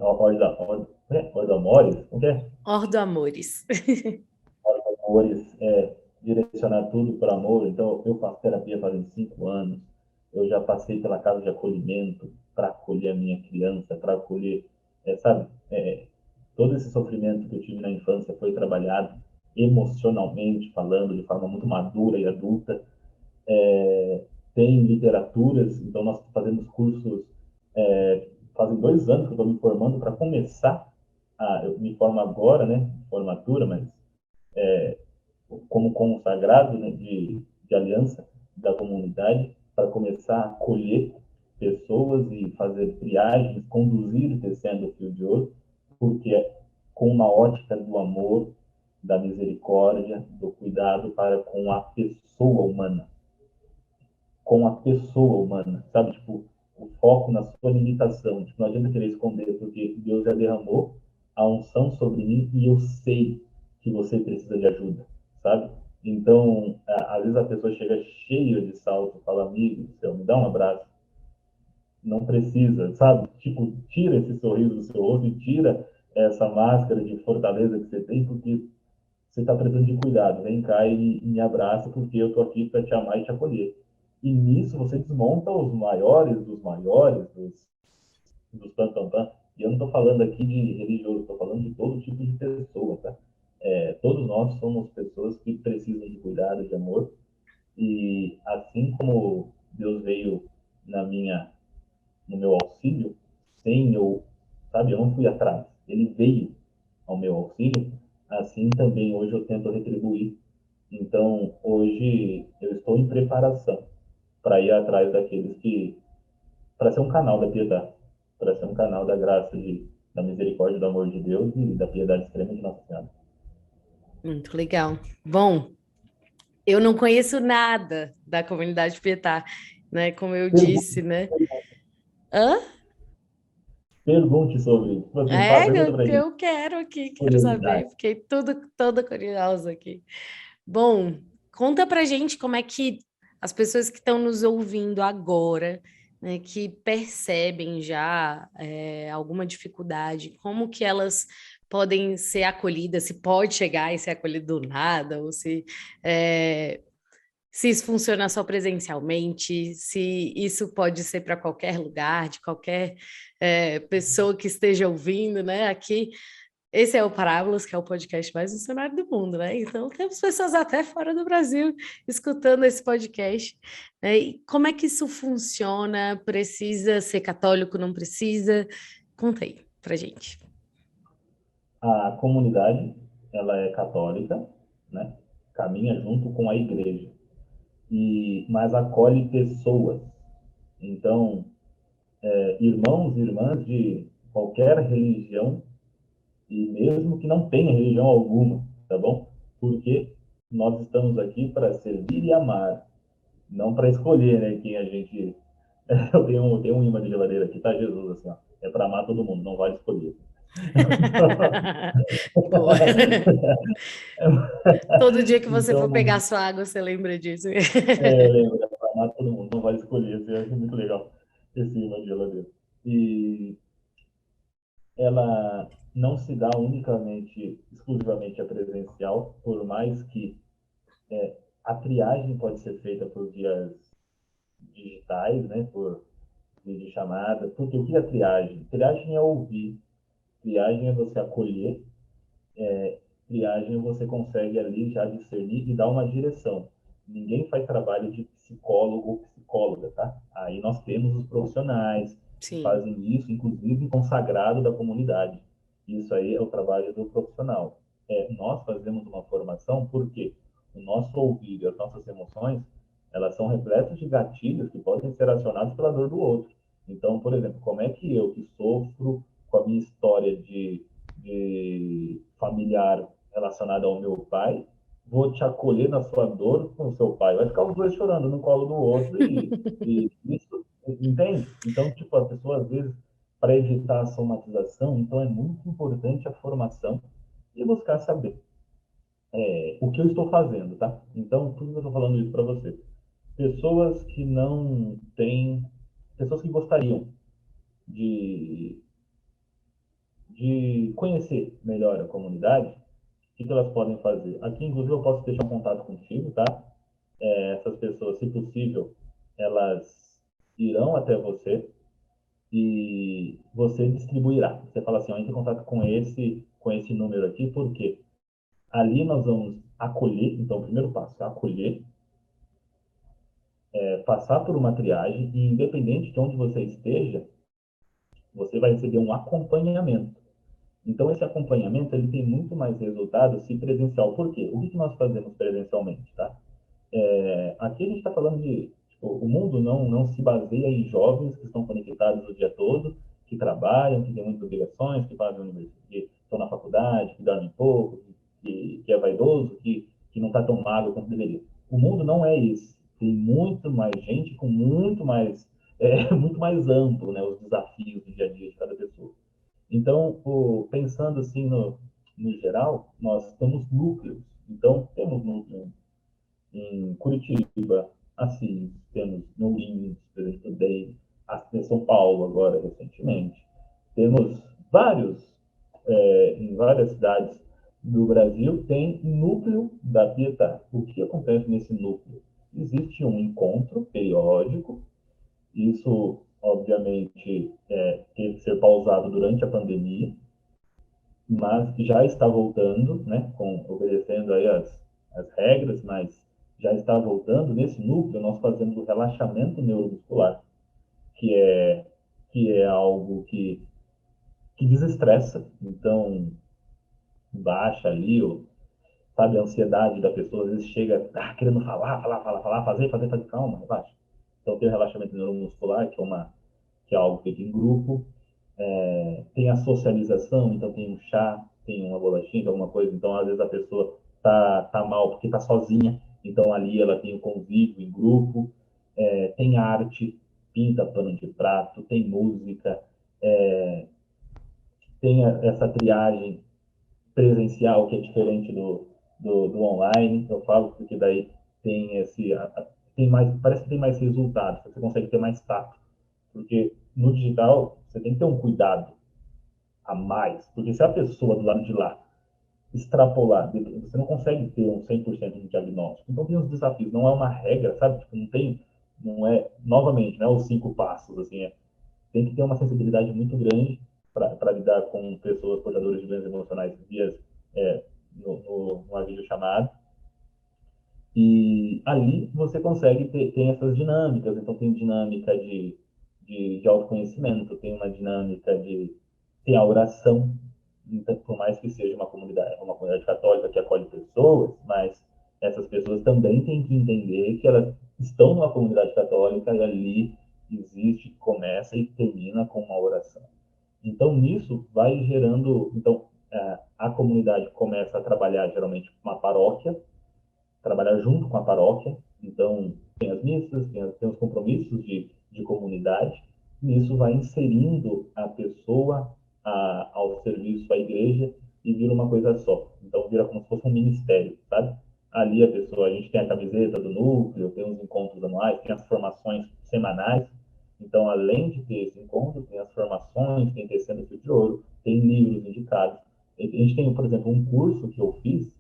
Amores, o que é? Ordo Amores. Amores, direcionar tudo para amor. Então, eu faço terapia fazem 5 anos. Eu já passei pela casa de acolhimento para acolher a minha criança, para acolher, sabe? Todo esse sofrimento que eu tive na infância foi trabalhado emocionalmente, falando de forma muito madura e adulta. Tem literaturas, então nós fazemos cursos, fazem 2 anos que eu estou me formando para começar, eu me formo agora, né, formatura, mas como consagrado, né, de aliança da comunidade, para começar a acolher pessoas e fazer triagens, conduzir Tecendo o Fio de Ouro, porque com uma ótica do amor, da misericórdia, do cuidado para com a pessoa humana, sabe? Tipo, o foco na sua limitação. Tipo, não adianta querer esconder, porque Deus já derramou a unção sobre mim e eu sei que você precisa de ajuda, sabe? Então, às vezes a pessoa chega cheia de salto e fala, amigo, céu, me dá um abraço. Não precisa, sabe? Tipo, tira esse sorriso do seu rosto e tira essa máscara de fortaleza que você tem, porque você está precisando de cuidado. Vem cá e me abraça, porque eu estou aqui para te amar e te acolher. E nisso você desmonta os maiores, dos tam-tam-tam. E eu não estou falando aqui de religioso, estou falando de todo tipo de pessoa, tá? Todos nós somos pessoas que precisam de cuidado, de amor. E assim como Deus veio na minha, no meu auxílio, sem eu, sabe, eu não fui atrás. Ele veio ao meu auxílio, assim também hoje eu tento retribuir. Então, hoje eu estou em preparação para ir atrás daqueles que, para ser um canal da piedade, para ser um canal da graça, da misericórdia, do amor de Deus e da piedade extrema de Nossa Senhora. Muito legal. Bom, eu não conheço nada da comunidade Pietá, né? Como eu Pergunte, disse, né? Hã? pergunte sobre isso. Assim, fala, pergunta para gente. Eu quero aqui, quero Curiosidade. saber, fiquei toda curiosa aqui. Bom, conta pra gente como é que as pessoas que estão nos ouvindo agora, né, que percebem já alguma dificuldade, como que elas podem ser acolhidas, se pode chegar e ser acolhido do nada, ou se isso funciona só presencialmente, se isso pode ser para qualquer lugar, de qualquer pessoa que esteja ouvindo, né? Aqui, esse é o Parábolas, que é o podcast mais missionário do mundo, né? Então, temos pessoas até fora do Brasil escutando esse podcast. Né? E como é que isso funciona? Precisa ser católico, não precisa? Conta aí pra gente. A comunidade, ela é católica, né? Caminha junto com a igreja, mas acolhe pessoas. Então, irmãos e irmãs de qualquer religião, e mesmo que não tenha religião alguma, tá bom? Porque nós estamos aqui para servir e amar, não para escolher, né, quem a gente... Eu tenho um imã de geladeira aqui, tá Jesus, assim, ó, é para amar todo mundo, não vale escolher. Boa. Todo dia que você for Então, pegar sua água, você lembra disso. lembra, é para amar todo mundo, não vale escolher, eu acho muito legal esse imã de geladeira. E ela não se dá unicamente, exclusivamente a presencial, por mais que a triagem pode ser feita por vias digitais, né, por videochamada, porque o que é triagem? Triagem é ouvir, triagem é você acolher, triagem você consegue ali já discernir e dar uma direção. Ninguém faz trabalho de psicólogo ou psicóloga, tá? Aí nós temos os profissionais que Sim, fazem isso, inclusive consagrado da comunidade. Isso aí é o trabalho do profissional. Nós fazemos uma formação porque o nosso ouvido e as nossas emoções, elas são repletas de gatilhos que podem ser acionados pela dor do outro. Então, por exemplo, como é que eu, que sofro com a minha história de familiar relacionada ao meu pai, vou te acolher na sua dor com o seu pai. Vai ficar os dois chorando no colo do outro e isso, entende? Então, tipo, a pessoa, às vezes, para evitar a somatização, então é muito importante a formação e buscar saber o que eu estou fazendo, tá? Então, por que eu estou falando isso para você? Pessoas que não têm, pessoas que gostariam de, de conhecer melhor a comunidade, o que elas podem fazer? Aqui, inclusive, eu posso deixar um contato contigo, tá? Essas pessoas, se possível, elas irão até você e você distribuirá. Você fala assim, ó, entre em contato com esse número aqui, porque ali nós vamos acolher, então o primeiro passo é acolher, passar por uma triagem e independente de onde você esteja, você vai receber um acompanhamento. Então, esse acompanhamento ele tem muito mais resultado se presencial. Por quê? O que nós fazemos presencialmente, tá? Aqui a gente está falando de, tipo, o mundo não se baseia em jovens que estão conectados o dia todo, que trabalham, que têm muitas obrigações, que fazem universidade, que estão na faculdade, que dormem pouco, que é vaidoso, que não está tão magro quanto deveria. O mundo não é esse. Tem muito mais gente com muito mais, muito mais amplo, né, os desafios do dia a dia de cada pessoa. Então, pensando assim no geral, nós temos núcleos. Então, temos núcleo em Curitiba, Assis, temos no Ourinhos, que eu estudei, em São Paulo agora, recentemente. Temos vários, em várias cidades do Brasil, tem núcleo da Pietà. O que acontece nesse núcleo? Existe um encontro periódico, isso, obviamente, teve que ser pausado durante a pandemia, mas que já está voltando, né, obedecendo aí as regras, mas já está voltando. Nesse núcleo, nós fazemos o relaxamento neuromuscular, que é, que é algo que desestressa, então baixa ali, sabe, a ansiedade da pessoa, às vezes chega querendo falar, fazer, calma, relaxa. Então tem o relaxamento neuromuscular, que é algo feito em grupo, tem a socialização, então tem um chá, tem uma bolachinha, alguma coisa, então às vezes a pessoa tá mal porque tá sozinha, então ali ela tem o convívio em grupo, tem arte, pinta pano de prato, tem música, tem essa triagem presencial que é diferente do online, eu falo porque daí tem tem mais, parece que tem mais resultados, você consegue ter mais tato, porque no digital você tem que ter um cuidado a mais, porque se a pessoa do lado de lá extrapolar, você não consegue ter um 100% de diagnóstico. Então tem os desafios, não é uma regra, sabe? Tipo, não é, novamente, não é os 5 passos, assim, tem que ter uma sensibilidade muito grande para lidar com pessoas portadoras de doenças emocionais via numa videochamada. E ali você consegue ter essas dinâmicas. Então, tem dinâmica de autoconhecimento, tem uma dinâmica de. Tem a oração, então, por mais que seja uma comunidade católica que acolhe pessoas, mas essas pessoas também têm que entender que elas estão numa comunidade católica e ali existe, começa e termina com uma oração. Então, nisso vai gerando. Então, a comunidade começa a trabalhar geralmente uma paróquia, trabalhar junto com a paróquia. Então, tem as missas, tem os compromissos de comunidade, e isso vai inserindo a pessoa ao serviço à igreja e vira uma coisa só. Então, vira como se fosse um ministério, sabe? Ali a gente tem a camiseta do núcleo, tem os encontros anuais, tem as formações semanais. Então, além de ter esse encontro, tem as formações, tem Tecendo Fio de Ouro, tem livros indicados. A gente tem, por exemplo, um curso que eu fiz,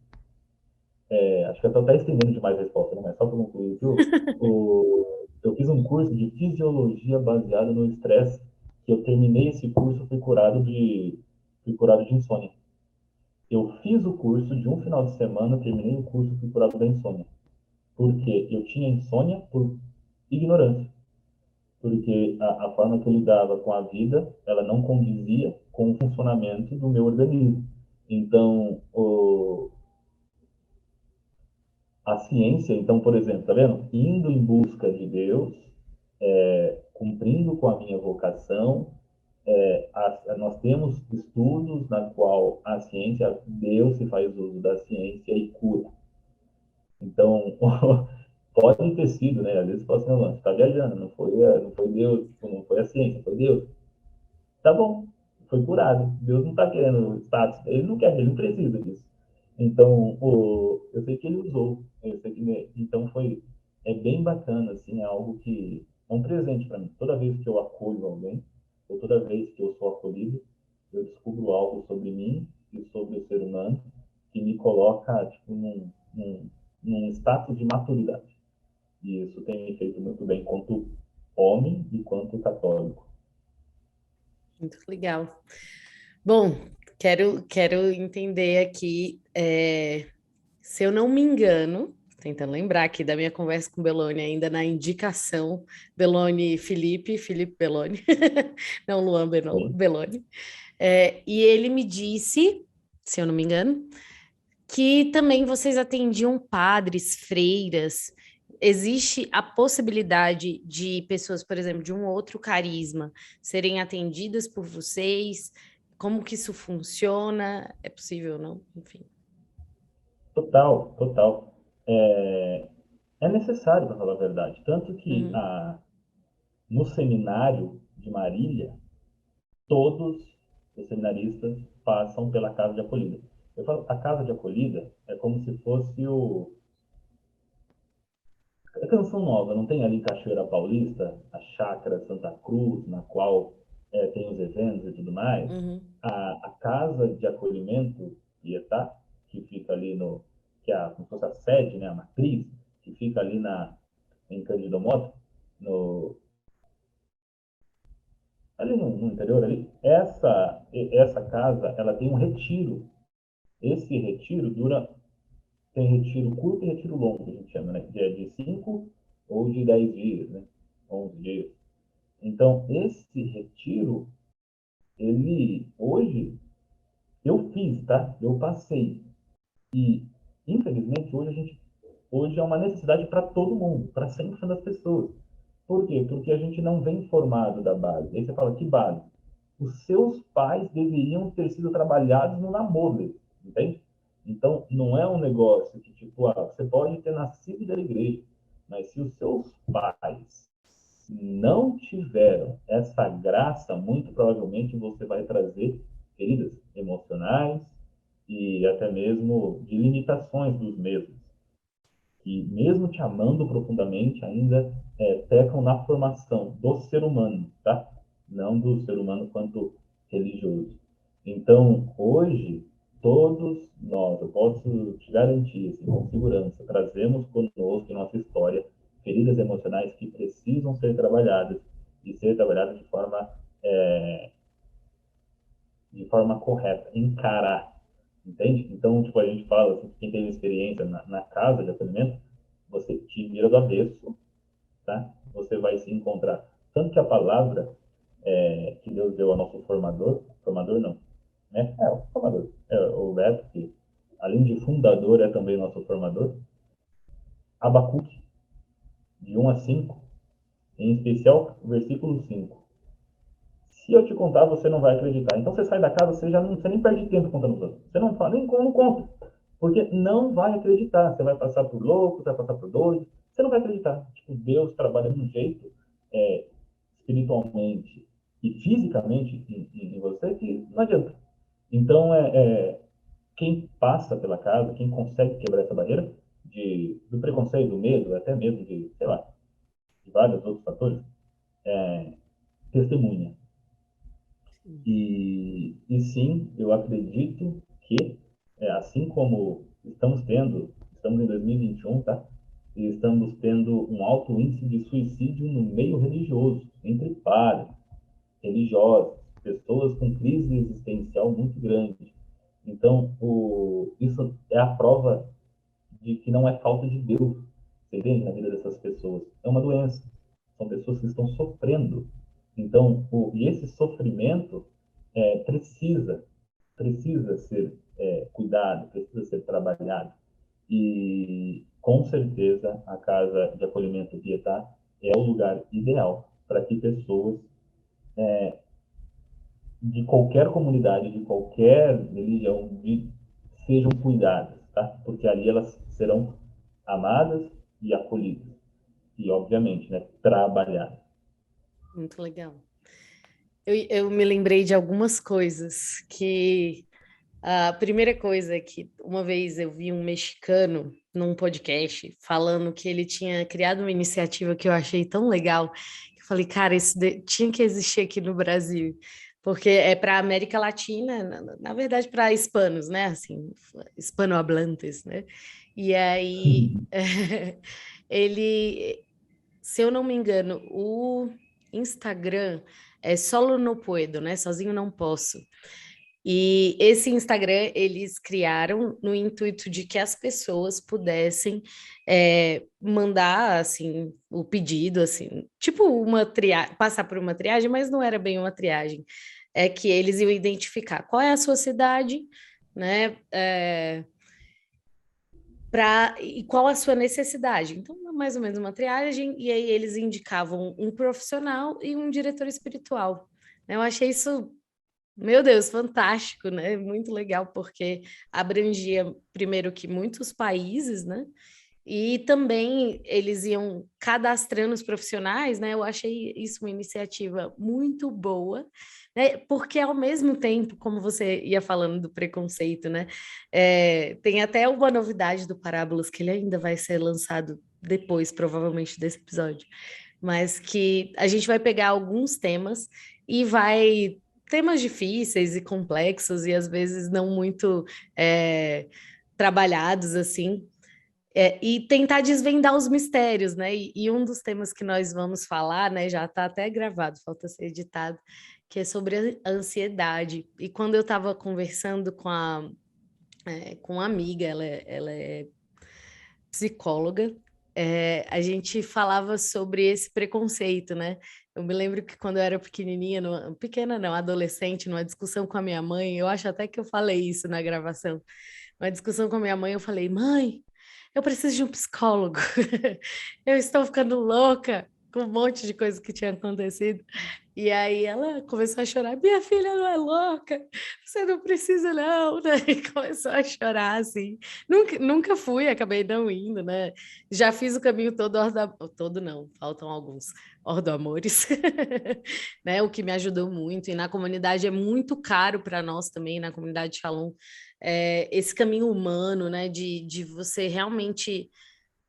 acho que eu estou até estendendo demais a resposta, né? Mas só para concluir, eu fiz um curso de fisiologia baseado no estresse, que eu terminei esse curso, fui curado de insônia. Eu fiz o curso de um final de semana, terminei o curso, fui curado da insônia. Porque eu tinha insônia por ignorância. Porque a forma que eu lidava com a vida, ela não condizia com o funcionamento do meu organismo. Então, a ciência, então, por exemplo, tá vendo? Indo em busca de Deus, cumprindo com a minha vocação, nós temos estudos na qual a ciência, Deus se faz uso da ciência e cura. Então, pode ter sido, né? Às vezes você fala assim, não, você está viajando, não foi Deus, não foi a ciência, foi Deus. Tá bom, foi curado. Deus não está querendo status, ele não quer, ele não precisa disso. Então, eu sei que ele usou, eu sei que, né, então é bem bacana, assim, é algo que é um presente para mim. Toda vez que eu acolho alguém, ou toda vez que eu sou acolhido, eu descubro algo sobre mim e sobre o ser humano que me coloca, tipo, num status de maturidade. E isso tem me feito muito bem, quanto homem e quanto católico. Muito legal. Bom, quero entender aqui, se eu não me engano, tentando lembrar aqui da minha conversa com o Belloni, ainda na indicação, Belloni Felipe Belloni, não Luan Sim. Belloni, e ele me disse, se eu não me engano, que também vocês atendiam padres, freiras. Existe a possibilidade de pessoas, por exemplo, de um outro carisma serem atendidas por vocês? Como que isso funciona? É possível, não? Enfim. Total, total. É necessário, para falar a verdade. Tanto que Uhum. no seminário de Marília, todos os seminaristas passam pela casa de acolhida. Eu falo, a casa de acolhida é como se fosse a Canção Nova. Não tem ali Cachoeira Paulista, a Chácara Santa Cruz, na qual tem os eventos e tudo mais. Uhum. A casa de acolhimento, Ietá, que fica ali que é como se fosse a sede, né, a matriz, que fica ali em Cândido Mota, ali no interior ali, essa casa, ela tem um retiro. Esse retiro tem retiro curto e retiro longo, que a gente chama, né? Que é de 5 ou de 10 dias, né? 11 dias. Então, esse retiro, hoje, eu fiz, tá? Eu passei. E, infelizmente, hoje é uma necessidade para todo mundo, para 100% das pessoas. Por quê? Porque a gente não vem formado da base. Aí você fala, que base? Os seus pais deveriam ter sido trabalhados no namoro deles, entende? Então, não é um negócio que, tipo, você pode ter nascido da igreja, mas se os seus pais não tiveram essa graça, muito provavelmente você vai trazer feridas emocionais e até mesmo de limitações dos mesmos, que mesmo te amando profundamente, ainda pecam na formação do ser humano, tá? Não do ser humano quanto religioso. Então, hoje, todos nós, eu posso te garantir, assim, com segurança, trazemos conosco em nossa história feridas emocionais que precisam ser trabalhadas e ser trabalhadas de forma correta, encarar, entende? Então, tipo, a gente fala, assim, quem teve experiência na casa de acolhimento, você te vira do avesso, tá? Você vai se encontrar. Tanto que a palavra que Deus deu ao nosso formador não, né? O formador, o Beto, que além de fundador é também nosso formador, Abacuque, de 1 a 5, em especial o versículo 5. Se eu te contar, você não vai acreditar. Então você sai da casa, você nem perde tempo contando os outros. Você não fala, nem conta. Porque não vai acreditar. Você vai passar por louco, você vai passar por doido, você não vai acreditar. Tipo, Deus trabalha de um jeito, espiritualmente e fisicamente em você que não adianta. Então, quem passa pela casa, quem consegue quebrar essa barreira do preconceito, do medo, até mesmo de, sei lá, de vários outros fatores, testemunha. E sim, eu acredito que, assim como estamos em 2021, tá? E estamos tendo um alto índice de suicídio no meio religioso, entre pares, religiosos, pessoas com crise existencial muito grande. Então, isso é a prova de que não é falta de Deus, você entende, na vida dessas pessoas. É uma doença. São pessoas que estão sofrendo. Então, e esse sofrimento precisa ser cuidado, precisa ser trabalhado. E, com certeza, a Casa de Acolhimento Pietá é o lugar ideal para que pessoas de qualquer comunidade, de qualquer religião, sejam cuidadas, tá? Porque ali elas serão amadas e acolhidas. E, obviamente, né, trabalhadas. Muito legal. Eu me lembrei de algumas coisas que a primeira coisa é que uma vez eu vi um mexicano num podcast falando que ele tinha criado uma iniciativa que eu achei tão legal, que eu falei, cara, tinha que existir aqui no Brasil, porque é para a América Latina, na verdade para hispanos, né? Assim, hispanohablantes, né? E aí ele, se eu não me engano, o Instagram é Solo No Puedo, né? Sozinho não posso. E esse Instagram eles criaram no intuito de que as pessoas pudessem mandar assim o pedido, assim, tipo uma triagem, passar por uma triagem, mas não era bem uma triagem. É que eles iam identificar qual é a sua cidade, né? E qual a sua necessidade. Então, mais ou menos uma triagem, e aí eles indicavam um profissional e um diretor espiritual. Eu achei isso, meu Deus, fantástico, né? Muito legal, porque abrangia, primeiro, que muitos países, né? E também eles iam cadastrando os profissionais, né? Eu achei isso uma iniciativa muito boa, né? Porque ao mesmo tempo, como você ia falando do preconceito, né? Tem até uma novidade do Parábolas que ele ainda vai ser lançado depois, provavelmente, desse episódio, mas que a gente vai pegar alguns temas e vai temas difíceis e complexos e às vezes não muito trabalhados assim, e tentar desvendar os mistérios, né? E um dos temas que nós vamos falar, né, já está até gravado, falta ser editado, que é sobre a ansiedade. E quando eu estava conversando com uma amiga, ela é psicóloga, a gente falava sobre esse preconceito, né? Eu me lembro que quando eu era pequenininha, pequena não, adolescente, numa discussão com a minha mãe, eu acho até que eu falei isso na gravação, uma discussão com a minha mãe, eu falei, mãe, eu preciso de um psicólogo. Eu estou ficando louca com um monte de coisa que tinha acontecido. E aí ela começou a chorar. Minha filha não é louca, você não precisa não, né? E começou a chorar, assim. Nunca fui, acabei não indo, né? Já fiz o caminho todo, todo não, faltam alguns ordo-amores, né? O que me ajudou muito. E na comunidade é muito caro para nós também, na comunidade Shalom, esse caminho humano, né? De você realmente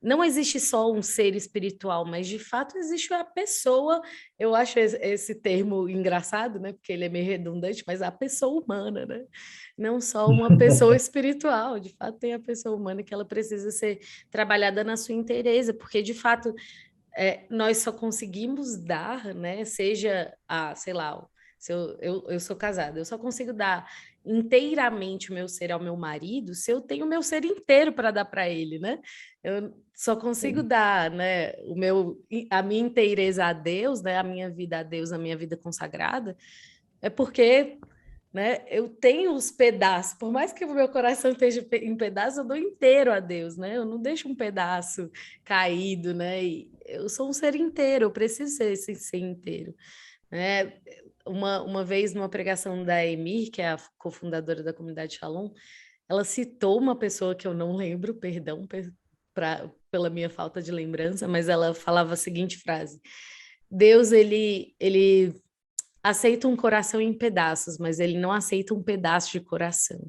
não existe só um ser espiritual, mas de fato existe a pessoa. Eu acho esse termo engraçado, né? Porque ele é meio redundante, mas a pessoa humana, né? Não só uma pessoa espiritual, de fato tem a pessoa humana que ela precisa ser trabalhada na sua inteireza, porque de fato nós só conseguimos dar, né? Seja sei lá, se eu sou casada, eu só consigo dar inteiramente o meu ser ao meu marido se eu tenho o meu ser inteiro para dar para ele, né? Eu só consigo Sim. dar, né, a minha inteireza a Deus, né, a minha vida a Deus, a minha vida consagrada, é porque, né, eu tenho os pedaços, por mais que o meu coração esteja em pedaços, eu dou inteiro a Deus, né? Eu não deixo um pedaço caído, né? E eu sou um ser inteiro, eu preciso ser esse ser inteiro, né? Uma vez numa pregação da Emir, que é a cofundadora da comunidade Shalom, ela citou uma pessoa que eu não lembro, perdão pela minha falta de lembrança, mas ela falava a seguinte frase: Deus, ele aceita um coração em pedaços, mas ele não aceita um pedaço de coração.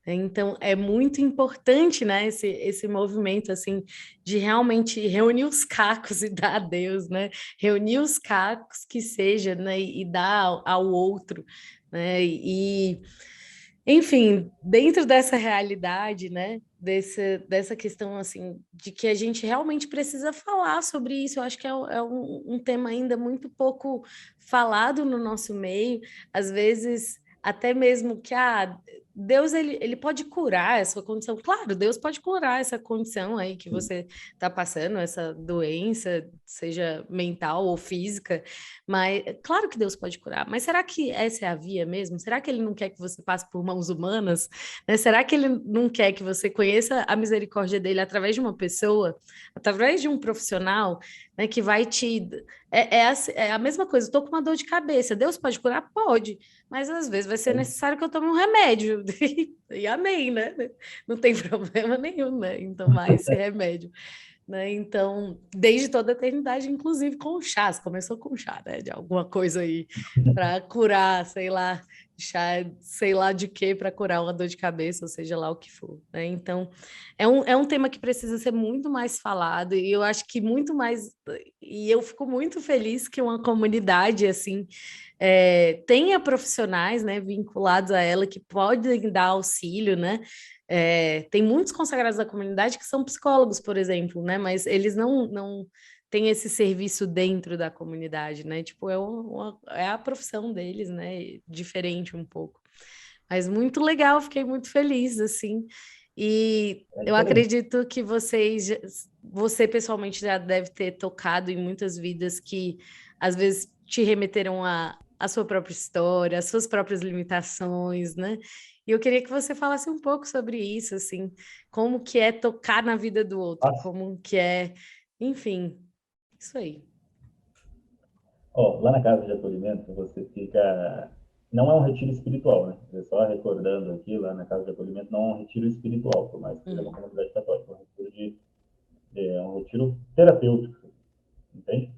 Então, é muito importante, né, esse movimento, assim, de realmente reunir os cacos e dar a Deus, né? Reunir os cacos que seja, né, e dar ao outro, né? Enfim, dentro dessa realidade, né, dessa questão, assim, de que a gente realmente precisa falar sobre isso, eu acho que é um tema ainda muito pouco falado no nosso meio, às vezes até mesmo que Deus ele pode curar essa condição. Claro, Deus pode curar essa condição aí que você está passando, essa doença, seja mental ou física, mas claro que Deus pode curar. Mas será que essa é a via mesmo? Será que ele não quer que você passe por mãos humanas? Né? Será que ele não quer que você conheça a misericórdia dele através de uma pessoa, através de um profissional, né, que vai te é a mesma coisa, estou com uma dor de cabeça. Deus pode curar? Pode, mas às vezes vai ser necessário que eu tome um remédio. E amém, né? Não tem problema nenhum, né, em tomar esse remédio. Né? Então, desde toda a eternidade, inclusive com chás, começou com chá, né? De alguma coisa aí para curar, sei lá, chá, sei lá de quê, para curar uma dor de cabeça, ou seja lá o que for. Né? Então, é um tema que precisa ser muito mais falado, e eu acho que muito mais. E eu fico muito feliz que uma comunidade assim tenha profissionais, né, vinculados a ela que podem dar auxílio, né? Tem muitos consagrados da comunidade que são psicólogos, por exemplo, né? Mas eles não têm esse serviço dentro da comunidade, né? Tipo, é a profissão deles, né? Diferente um pouco. Mas muito legal, fiquei muito feliz, assim. E eu acredito que você pessoalmente já deve ter tocado em muitas vidas que às vezes te remeteram a sua própria história, as suas próprias limitações, né? E eu queria que você falasse um pouco sobre isso, assim, como que é tocar na vida do outro, como que é, enfim, isso aí. Lá na casa de acolhimento, você fica. Não é um retiro espiritual, né? Só recordando aqui, lá na casa de acolhimento não é um retiro espiritual, por mais que seja uma comunidade católica, é um retiro terapêutico, entende?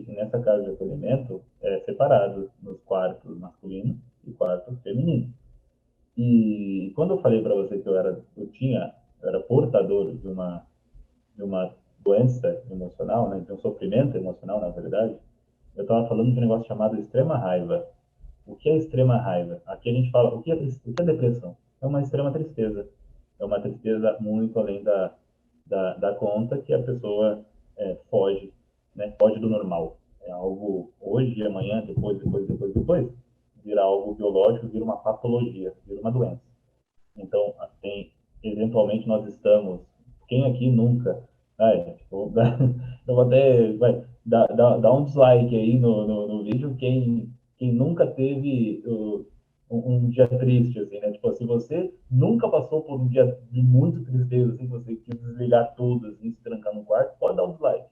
Nessa casa de acolhimento é separado nos quartos masculinos e quartos femininos. E quando eu falei para você que eu era portador de uma doença emocional, né, de um sofrimento emocional, na verdade, eu estava falando de um negócio chamado extrema raiva. O que é extrema raiva? Aqui a gente fala, o que é depressão? É uma extrema tristeza. É uma tristeza muito além da conta que a pessoa foge, né? Foge do normal. É algo hoje, amanhã, depois, vira algo biológico, vira uma patologia, vira uma doença. Então, eventualmente nós estamos. Quem aqui nunca. Tipo, eu vou até. Dar um dislike aí no vídeo. Quem nunca teve um dia triste, assim, né? Tipo, se você nunca passou por um dia de muito tristeza, assim, você quis desligar tudo, assim, se trancar no quarto, pode dar um dislike.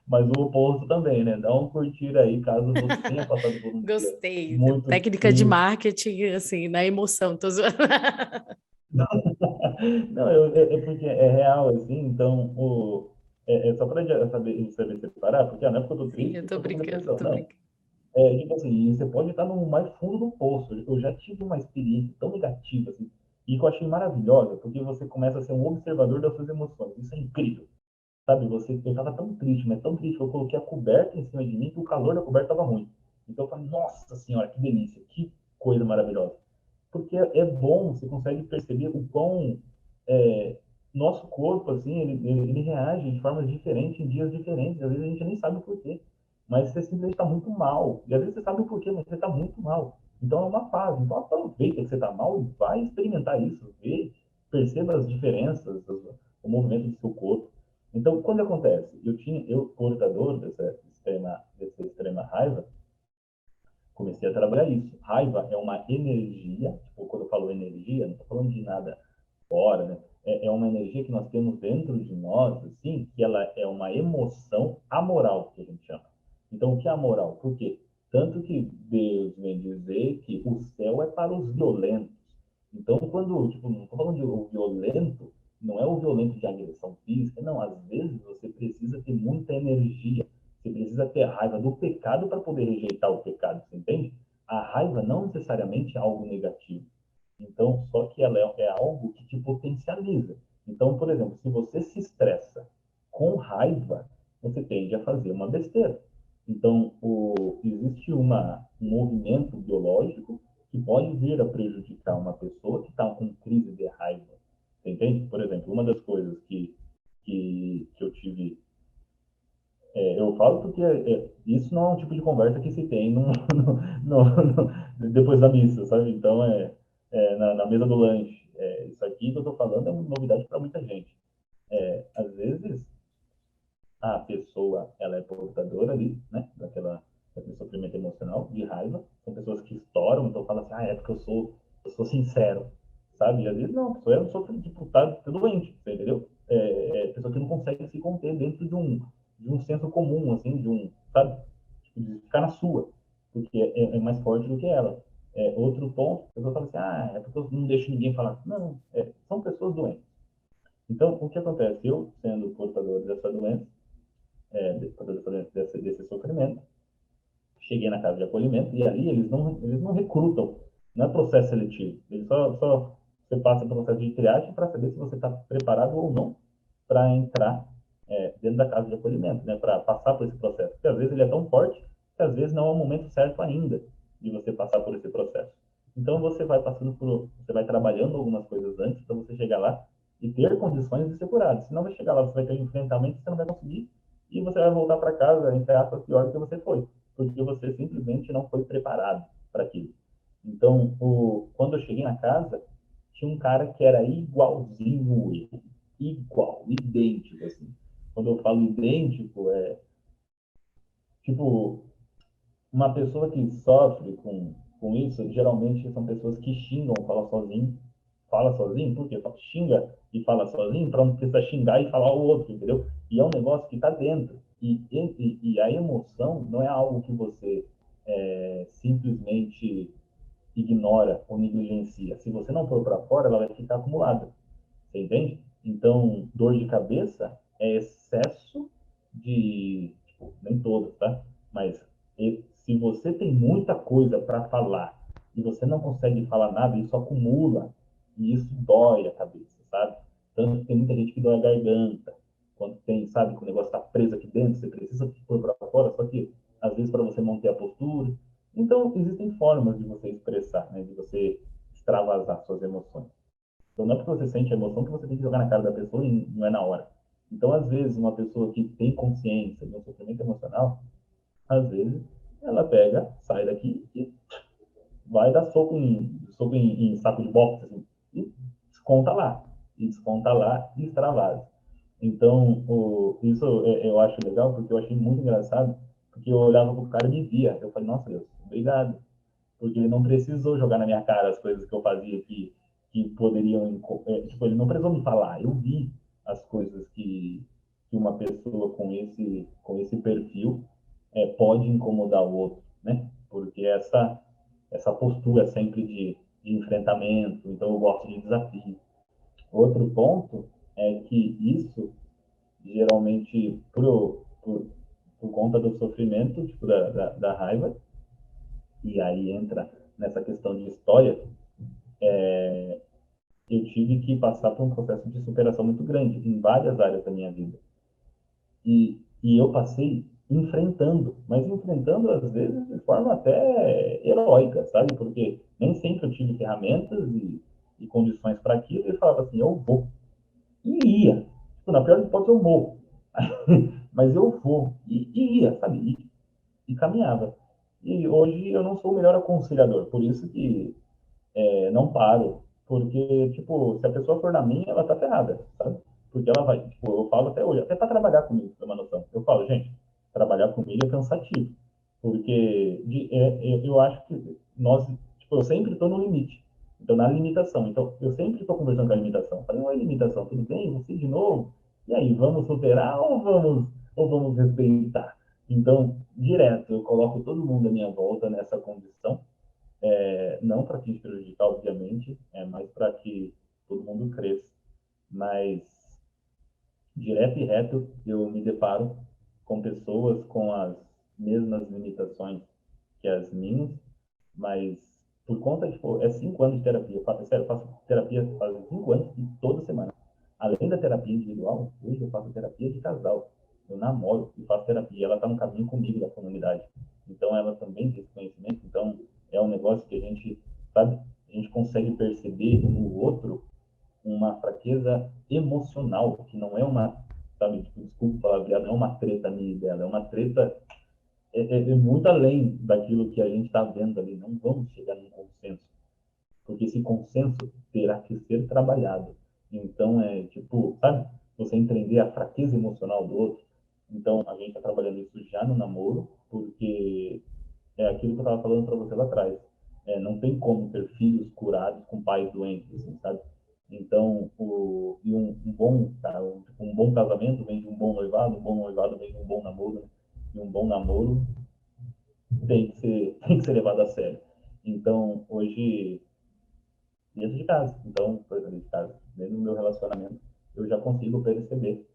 Mas o oposto também, né? Dá um curtir aí, caso você tenha passado por um dia Gostei. muito Técnica de triste. marketing, assim, na emoção. Tô zoando. Não, é porque é real, assim, então, só para saber separar, porque não é porque eu tô Sim, eu triste que tô eu tô com brincando, depressão, tô não. brincando. Tipo assim, você pode estar no mais fundo do poço. Eu já tive uma experiência tão negativa, assim, e que eu achei maravilhosa, porque você começa a ser um observador das suas emoções. Isso é incrível. Sabe, eu estava tão triste, mas tão triste, que eu coloquei a coberta em cima de mim, que o calor da coberta estava ruim. Então eu falei, nossa senhora, que delícia, que coisa maravilhosa. Porque é bom, você consegue perceber o quão nosso corpo, assim, ele reage de formas diferentes em dias diferentes. Às vezes a gente nem sabe o porquê. Mas você simplesmente está muito mal. E às vezes você sabe o porquê, mas você está muito mal. Então é uma fase. Então aproveita que você está mal e vai experimentar isso. Perceba as diferenças, o movimento do seu corpo. Então, quando acontece? Eu portador dessa extrema raiva, comecei a trabalhar isso. Raiva é uma energia, tipo, quando eu falo energia, não estou falando de nada fora, né? É uma energia que nós temos dentro de nós, assim, que ela é uma emoção amoral, que a gente chama. Então, o que é amoral? Por quê? Tanto que Deus vem dizer que o céu é para os violentos. Então, quando, tipo, não estou falando de o violento, não é o violento de agressão física, não. Às vezes você precisa ter muita energia, você precisa ter raiva do pecado para poder rejeitar o pecado, você entende? A raiva não necessariamente é algo negativo. Então, só que ela é algo que te potencializa. Então, por exemplo, se você se estressa com raiva, você tende a fazer uma besteira. Então, existe um movimento biológico que pode vir a prejudicar uma pessoa que está com crise de raiva. Você entende? Por exemplo, uma das coisas que eu tive. Eu falo porque isso não é um tipo de conversa que se tem depois da missa, sabe? Então, na mesa do lanche. Isso aqui que eu estou falando é uma novidade para muita gente. Às vezes, a pessoa ela é portadora ali, né, daquele sofrimento emocional, de raiva. São pessoas que estouram, então fala assim, é porque eu sou sincero, sabe? E às vezes não, a pessoa sofre, tipo, tá doente, você entendeu? Pessoa que não consegue se conter dentro de um senso comum, assim, sabe? Tipo, de ficar na sua, porque é mais forte do que ela. Outro ponto, a pessoa fala assim, é porque eu não deixo ninguém falar. Não, são pessoas doentes. Então, o que acontece? Eu, sendo portador dessa doença, desse sofrimento. Cheguei na casa de acolhimento e ali eles não recrutam, não é processo seletivo. Eles só você passa pelo processo de triagem para saber se você está preparado ou não para entrar dentro da casa de acolhimento, né, para passar por esse processo. Porque às vezes ele é tão forte que às vezes não é o momento certo ainda de você passar por esse processo. Então você vai trabalhando algumas coisas antes para você chegar lá e ter condições de ser curado. Senão vai chegar lá, você vai ter um enfrentamento que você não vai conseguir e você vai voltar para casa, entre aspas, pior do que você foi, porque você simplesmente não foi preparado para aquilo. Então, quando eu cheguei na casa, tinha um cara que era igualzinho ele, igual, idêntico, assim. Quando eu falo idêntico, tipo, uma pessoa que sofre com isso, geralmente são pessoas que xingam, fala sozinho, por quê? Xinga e fala sozinho para não precisar xingar e falar o outro, entendeu? E é um negócio que está dentro. E a emoção não é algo que você simplesmente ignora ou negligencia. Se você não pôr para fora, ela vai ficar acumulada. Você entende? Então, dor de cabeça é excesso de. Tipo, nem todos, tá? Mas se você tem muita coisa para falar e você não consegue falar nada, isso acumula e isso dói a cabeça, sabe? Tanto que tem muita gente que dói a garganta. Quando tem, sabe, que o negócio está preso aqui dentro, você precisa pôr para fora, só que às vezes para você manter a postura. Então, existem formas de você expressar, né? De você extravasar suas emoções. Então, não é porque você sente a emoção que você tem que jogar na cara da pessoa e não é na hora. Então, às vezes, uma pessoa que tem consciência de um sofrimento emocional, às vezes, ela pega, sai daqui e vai dar soco em saco de boxe, assim, e desconta lá. E desconta lá e extravasa. Então, isso eu acho legal, porque eu achei muito engraçado, porque eu olhava pro cara e me via. Eu falei, nossa Deus, obrigado, porque ele não precisou jogar na minha cara as coisas que eu fazia que poderiam. Tipo, ele não precisou me falar, eu vi as coisas que uma pessoa com esse perfil pode incomodar o outro, né? Porque essa postura sempre de enfrentamento, então eu gosto de desafio. Outro ponto é que isso, geralmente, por conta do sofrimento, tipo, da raiva, e aí entra nessa questão de história, eu tive que passar por um processo de superação muito grande em várias áreas da minha vida. E eu passei enfrentando, mas enfrentando às vezes de forma até heróica, sabe? Porque nem sempre eu tive ferramentas e condições para aquilo, e eu falava assim, eu vou. E ia. Tipo, na pior hipótese eu morro. Mas eu vou. E ia, sabe? E caminhava. E hoje eu não sou o melhor aconselhador, por isso que não paro, porque, tipo, se a pessoa for na minha, ela tá ferrada, sabe? Porque ela vai, tipo, eu falo até hoje, até para trabalhar comigo, pra ter uma noção. Eu falo, gente, trabalhar comigo é cansativo, porque eu acho que nós, tipo, eu sempre estou no limite, então na limitação, então eu sempre estou conversando com a limitação. Eu falei, oi, limitação, tudo bem? Você de novo? E aí, vamos superar ou vamos respeitar? Então, direto, eu coloco todo mundo à minha volta nessa condição, não para te prejudicar, obviamente, mas para que todo mundo cresça. Mas, direto e reto, eu me deparo com pessoas com as mesmas limitações que as minhas, mas por conta, tipo, 5 anos de terapia. Sério, eu faço terapia faz 5 anos e toda semana. Além da terapia individual, hoje eu faço terapia de casal. Eu namoro e faço terapia. Ela está no caminho comigo da comunidade. Então, ela também tem esse conhecimento. Então, é um negócio que a gente, sabe, a gente consegue perceber no outro uma fraqueza emocional, que não é uma, sabe, tipo, desculpa falar, não é uma treta minha e dela, é uma treta muito além daquilo que a gente está vendo ali. Não vamos chegar num consenso, porque esse consenso terá que ser trabalhado. Então, tipo, sabe, você entender a fraqueza emocional do outro. Então, a gente está trabalhando isso já no namoro, porque é aquilo que eu estava falando para você lá atrás. Não tem como ter filhos curados com pais doentes, assim, sabe? Então, um bom casamento vem de um bom noivado vem de um bom namoro, né? E um bom namoro tem que ser levado a sério. Então, hoje, dentro de casa, então, por exemplo, de casa, dentro do meu relacionamento, eu já consigo perceber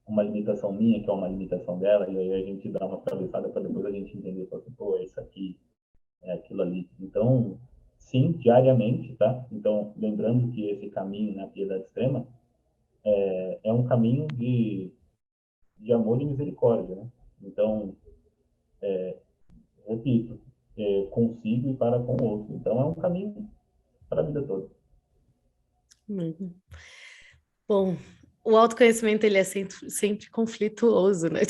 uma limitação minha, que é uma limitação dela, e aí a gente dá uma atravessada para depois a gente entender, assim, pô, é isso aqui, é aquilo ali. Então, sim, diariamente, tá? Então, lembrando que esse caminho na piedade extrema é um caminho de amor e misericórdia, né? Então, repito, consigo e para com o outro. Então, é um caminho para a vida toda. Uhum. Bom, o autoconhecimento ele é sempre conflituoso, né?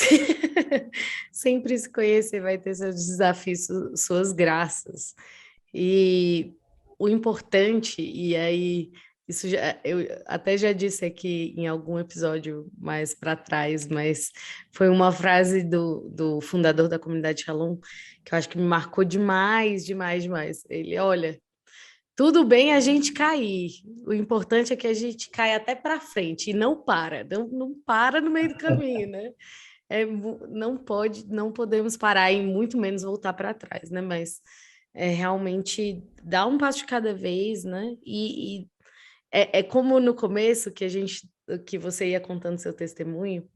Sempre se conhecer vai ter seus desafios, suas graças. E o importante, e aí isso já, eu até já disse aqui em algum episódio mais para trás, mas foi uma frase do fundador da comunidade Shalom que eu acho que me marcou demais, demais, demais. Ele, olha, tudo bem a gente cair. O importante é que a gente caia até para frente e não para, não para no meio do caminho, né? Não podemos parar e muito menos voltar para trás, né? Mas realmente dar um passo de cada vez, né? E é como no começo que você ia contando seu testemunho.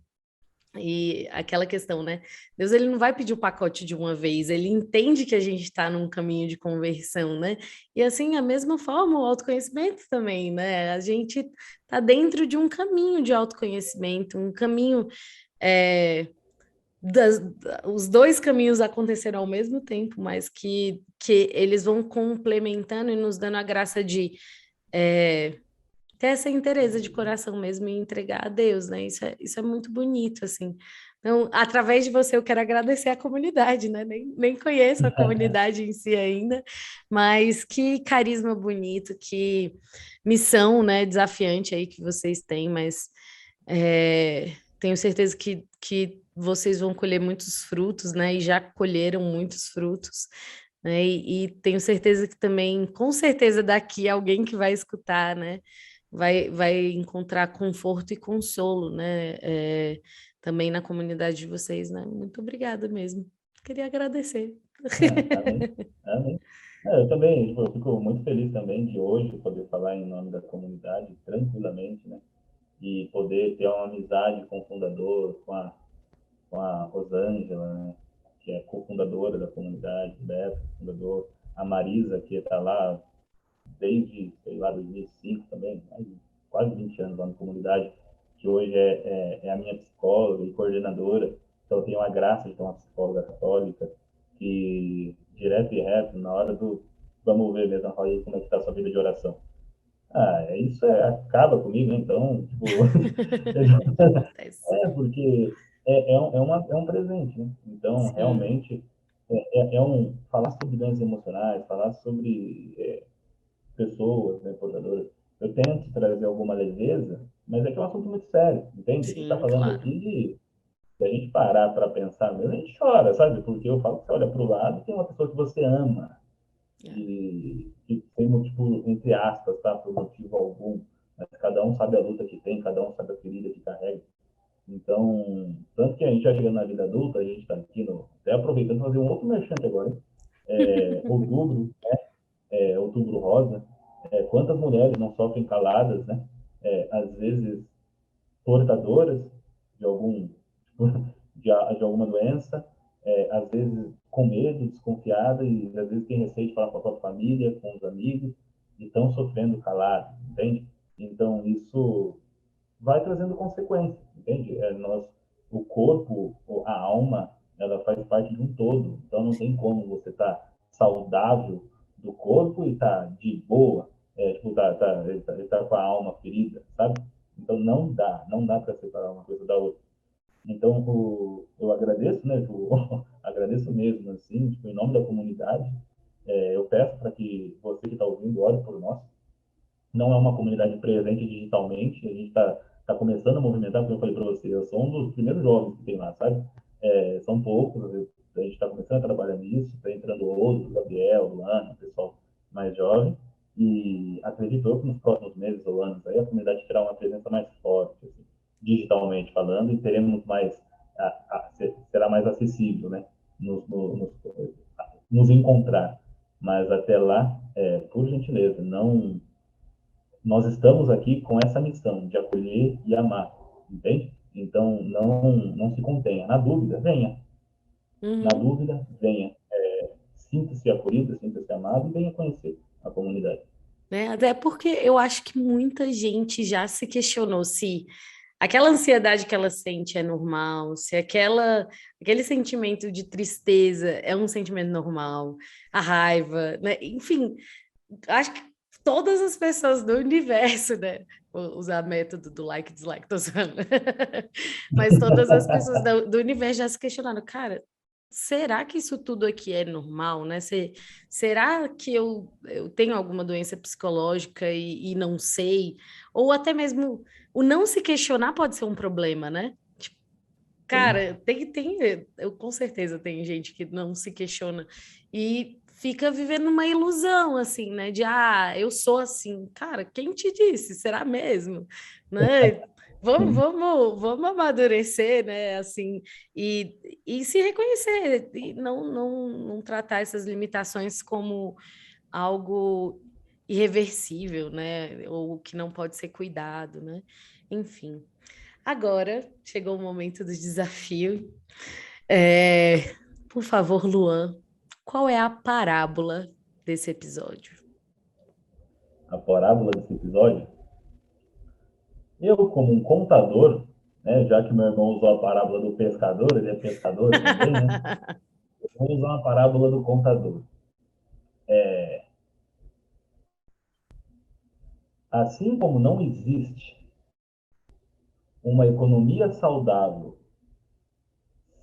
E aquela questão, né? Deus ele não vai pedir o pacote de uma vez, ele entende que a gente está num caminho de conversão, né? E assim, a mesma forma, o autoconhecimento também, né? A gente está dentro de um caminho de autoconhecimento, um caminho. é, os dois caminhos aconteceram ao mesmo tempo, mas que eles vão complementando e nos dando a graça de é, ter essa inteireza de coração mesmo e entregar a Deus, né? Isso é muito bonito, assim. Então, através de você, eu quero agradecer a comunidade, né? Nem conheço a comunidade em si ainda, mas que carisma bonito, que missão, né, desafiante aí que vocês têm, mas tenho certeza que vocês vão colher muitos frutos, né? E já colheram muitos frutos, né? E tenho certeza que também, com certeza, daqui alguém que vai escutar, né? Vai encontrar conforto e consolo, né? Também na comunidade de vocês, né? Muito obrigada mesmo. Queria agradecer. Amém. Amém. Eu também, tipo, eu fico muito feliz também de hoje poder falar em nome da comunidade tranquilamente, né? E poder ter uma amizade com o fundador, com a Rosângela, né? Que é cofundadora da comunidade, o Beto, fundador, a Marisa, que está lá desde, sei lá, 2005 também, quase 20 anos lá na comunidade, que hoje é a minha psicóloga e coordenadora. Então, eu tenho a graça de ter uma psicóloga católica que, direto e reto, na hora do vamos ver mesmo, fala aí como é que está a sua vida de oração. Isso acaba comigo, né? Então, tipo, Acontece. porque é um presente, né? Então, Sim, realmente, falar sobre doenças emocionais, falar sobre pessoas, né, portadoras. Eu tento trazer alguma leveza, mas é que é um assunto muito sério, entende? A gente está sim, falando claro. aqui se a gente parar para pensar mesmo, a gente chora, sabe? Porque eu falo que você olha para o lado e tem uma pessoa que você ama, É. e que tem motivo, entre aspas, tá? Por motivo algum, mas cada um sabe a luta que tem, cada um sabe a ferida que carrega. Então, tanto que a gente já chegando na vida adulta, a gente está aqui até aproveitando para fazer um outro merchan agora, hein? Outubro, Outubro Rosa, quantas mulheres não sofrem caladas, né? Às vezes portadoras de de alguma doença, às vezes com medo, desconfiada, e às vezes tem receio de falar com a própria família, com os amigos, e estão sofrendo calado, entende? Então, isso vai trazendo consequências, entende? O corpo, a alma, ela faz parte de um todo, então não tem como você estar saudável do corpo e estar de boa, tipo, ele tá com a alma ferida, sabe? Então não dá para separar uma coisa da outra. Então, eu agradeço, né, agradeço mesmo, assim, tipo, em nome da comunidade, eu peço para que você que está ouvindo, ore por nós. Não é uma comunidade presente digitalmente, a gente tá começando a movimentar, como eu falei para você, eu sou um dos primeiros jovens que tem lá, sabe? São poucos, a gente está começando a trabalhar nisso, está entrando outros, Gabriel, Luana, pessoal mais jovem, e acredito eu que nos próximos meses ou anos aí a comunidade terá uma presença mais forte, assim, digitalmente falando, e teremos mais, será mais acessível, né? Nos encontrar. Mas até lá, por gentileza, não, nós estamos aqui com essa missão de acolher e amar, entende? Então, não se contenha. Na dúvida, venha. Na Uhum. dúvida, venha. Sinta-se acolhido, sinta-se amado e venha conhecer a comunidade. Né? Até porque eu acho que muita gente já se questionou se aquela ansiedade que ela sente é normal, se aquele sentimento de tristeza é um sentimento normal, a raiva, né? Enfim, acho que todas as pessoas do universo, né? Vou usar método do like e dislike, tô zoando. Mas todas as pessoas do universo já se questionaram, cara, será que isso tudo aqui é normal, né? Será que eu tenho alguma doença psicológica e não sei? Ou até mesmo o não se questionar pode ser um problema, né? Tipo, Sim. cara, eu com certeza tem gente que não se questiona e fica vivendo uma ilusão, assim, né? De, eu sou assim. Cara, quem te disse? Será mesmo? Né? Vamos amadurecer, né? Assim, e se reconhecer e não tratar essas limitações como algo irreversível, né? Ou que não pode ser cuidado, né? Enfim. Agora chegou o momento do desafio. É, por favor, Luan, qual é a parábola desse episódio? A parábola desse episódio, eu, como um contador, né, já que meu irmão usou a parábola do pescador, ele é pescador também, né? Eu vou usar uma parábola do contador. Assim como não existe uma economia saudável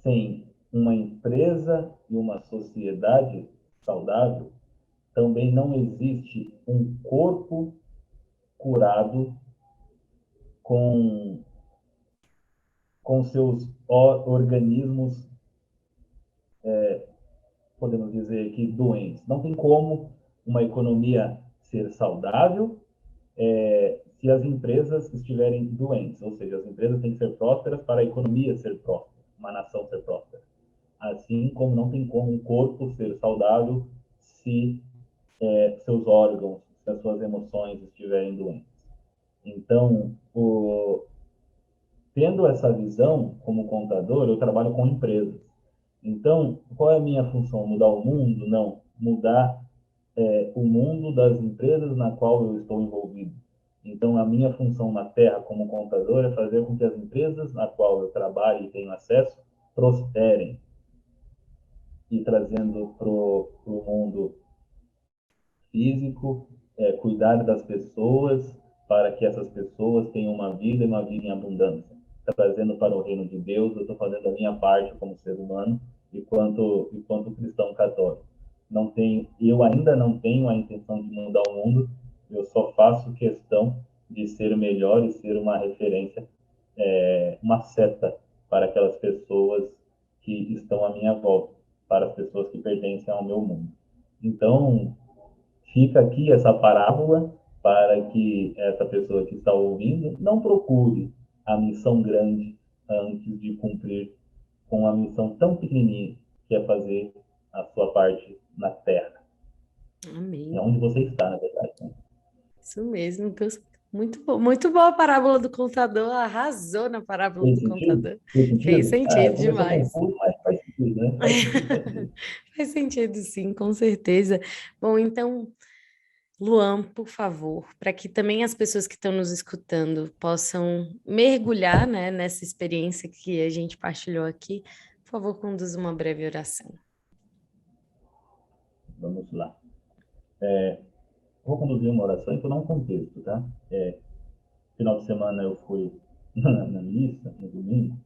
sem uma empresa e uma sociedade saudável, também não existe um corpo curado com, com seus organismos, podemos dizer que doentes. Não tem como uma economia ser saudável se as empresas estiverem doentes, ou seja, as empresas têm que ser prósperas para a economia ser próspera, uma nação ser próspera. Assim como não tem como um corpo ser saudável se seus órgãos, se as suas emoções estiverem doentes. Então, tendo essa visão como contador, eu trabalho com empresas. Então, qual é a minha função? Mudar o mundo? Não. Mudar o mundo das empresas na qual eu estou envolvido. Então, a minha função na Terra como contador é fazer com que as empresas na qual eu trabalho e tenho acesso prosperem e trazendo para o mundo físico, cuidar das pessoas para que essas pessoas tenham uma vida e uma vida em abundância. Trazendo para o reino de Deus, eu estou fazendo a minha parte como ser humano enquanto cristão católico. Eu ainda não tenho a intenção de mudar o mundo, eu só faço questão de ser melhor e ser uma referência, uma seta para aquelas pessoas que estão à minha volta, para as pessoas que pertencem ao meu mundo. Então, fica aqui essa parábola para que essa pessoa que está ouvindo não procure a missão grande, antes de cumprir com a missão tão pequenininha que é fazer a sua parte na Terra. Amém. É onde você está, na verdade. Né? Isso mesmo. Muito bom. Muito boa a parábola do contador. Arrasou na parábola Fez do sentido? contador. Fez Fez sentido? sentido Começou demais. confuso, mas faz sentido, né? Faz sentido, faz sentido. Faz sentido, sim, com certeza. Bom, então, Luan, por favor, para que também as pessoas que estão nos escutando possam mergulhar, né, nessa experiência que a gente partilhou aqui, por favor, conduza uma breve oração. Vamos lá. Vou conduzir uma oração e vou dar um contexto, tá? Final de semana eu fui na missa, no domingo,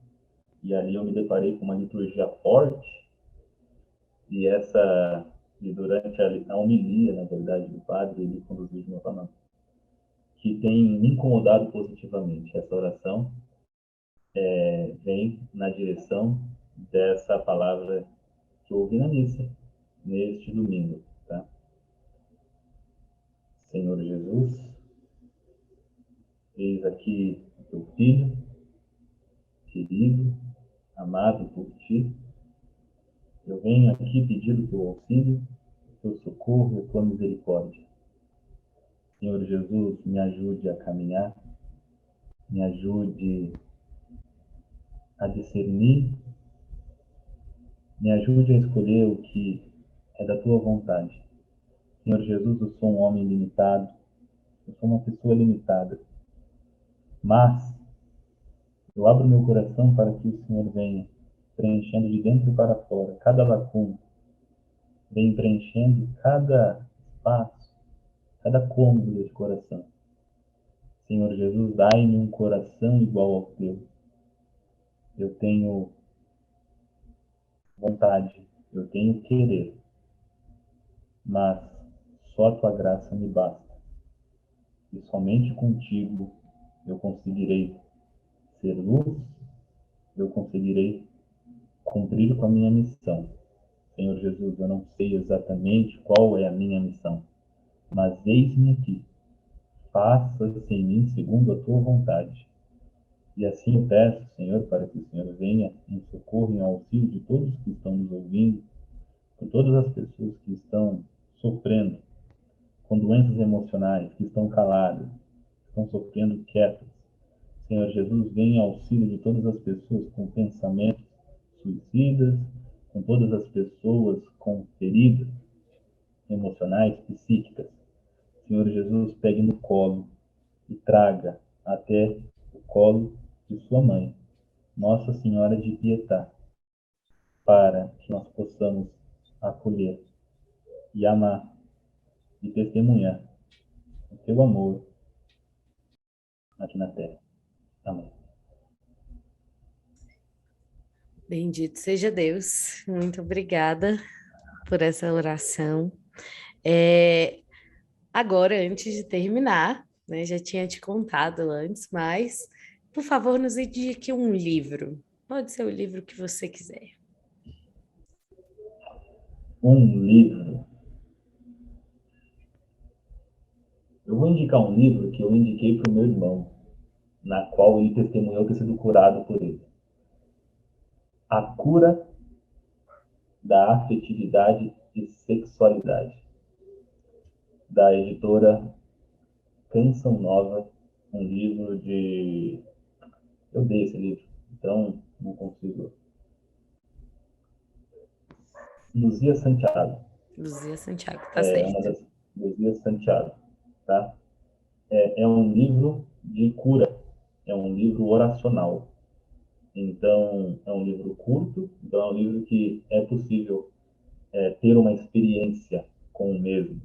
e ali eu me deparei com uma liturgia forte, e durante a homilia, na verdade, do padre, ele conduziu de uma forma que tem me incomodado positivamente. Essa oração vem na direção dessa palavra que eu ouvi na missa, neste domingo, tá? Senhor Jesus, eis aqui o teu filho, querido, amado por ti. Eu venho aqui pedir o teu auxílio, o teu socorro e a tua misericórdia. Senhor Jesus, me ajude a caminhar, me ajude a discernir, me ajude a escolher o que é da tua vontade. Senhor Jesus, eu sou um homem limitado, eu sou uma pessoa limitada, mas eu abro meu coração para que o Senhor venha preenchendo de dentro para fora cada lacuna, venha preenchendo cada espaço, cada cômodo desse coração. Senhor Jesus, dai-me um coração igual ao teu. Eu tenho vontade, eu tenho querer, mas só a tua graça me basta. E somente contigo eu conseguirei ser luz, eu conseguirei cumprir com a minha missão. Senhor Jesus, eu não sei exatamente qual é a minha missão, mas eis-me aqui. Faça-se em mim segundo a tua vontade. E assim eu peço, Senhor, para que o Senhor venha em socorro e em auxílio de todos que estão nos ouvindo, por todas as pessoas que estão sofrendo com doenças emocionais, que estão caladas, que estão sofrendo quietas. Senhor Jesus, venha em auxílio de todas as pessoas com pensamentos suicidas, com todas as pessoas com feridas emocionais, psíquicas. Senhor Jesus, pegue no colo e traga até o colo de sua mãe, Nossa Senhora de Pietá, para que nós possamos acolher e amar e testemunhar o teu amor aqui na Terra. Amém. Bendito seja Deus. Muito obrigada por essa oração. Agora, antes de terminar, né, já tinha te contado antes, mas, por favor, nos indique um livro. Pode ser o livro que você quiser. Um livro. Eu vou indicar um livro que eu indiquei para o meu irmão, na qual ele testemunhou ter sido curado por ele. A Cura da Afetividade e Sexualidade, da editora Canção Nova, um livro de... Eu dei esse livro, então não consigo... Luzia Santiago. Luzia Santiago, tá certo. Uma das Luzia Santiago, tá? É um livro de cura, é um livro oracional. Então, é um livro curto, então é um livro que é possível ter uma experiência com o mesmo.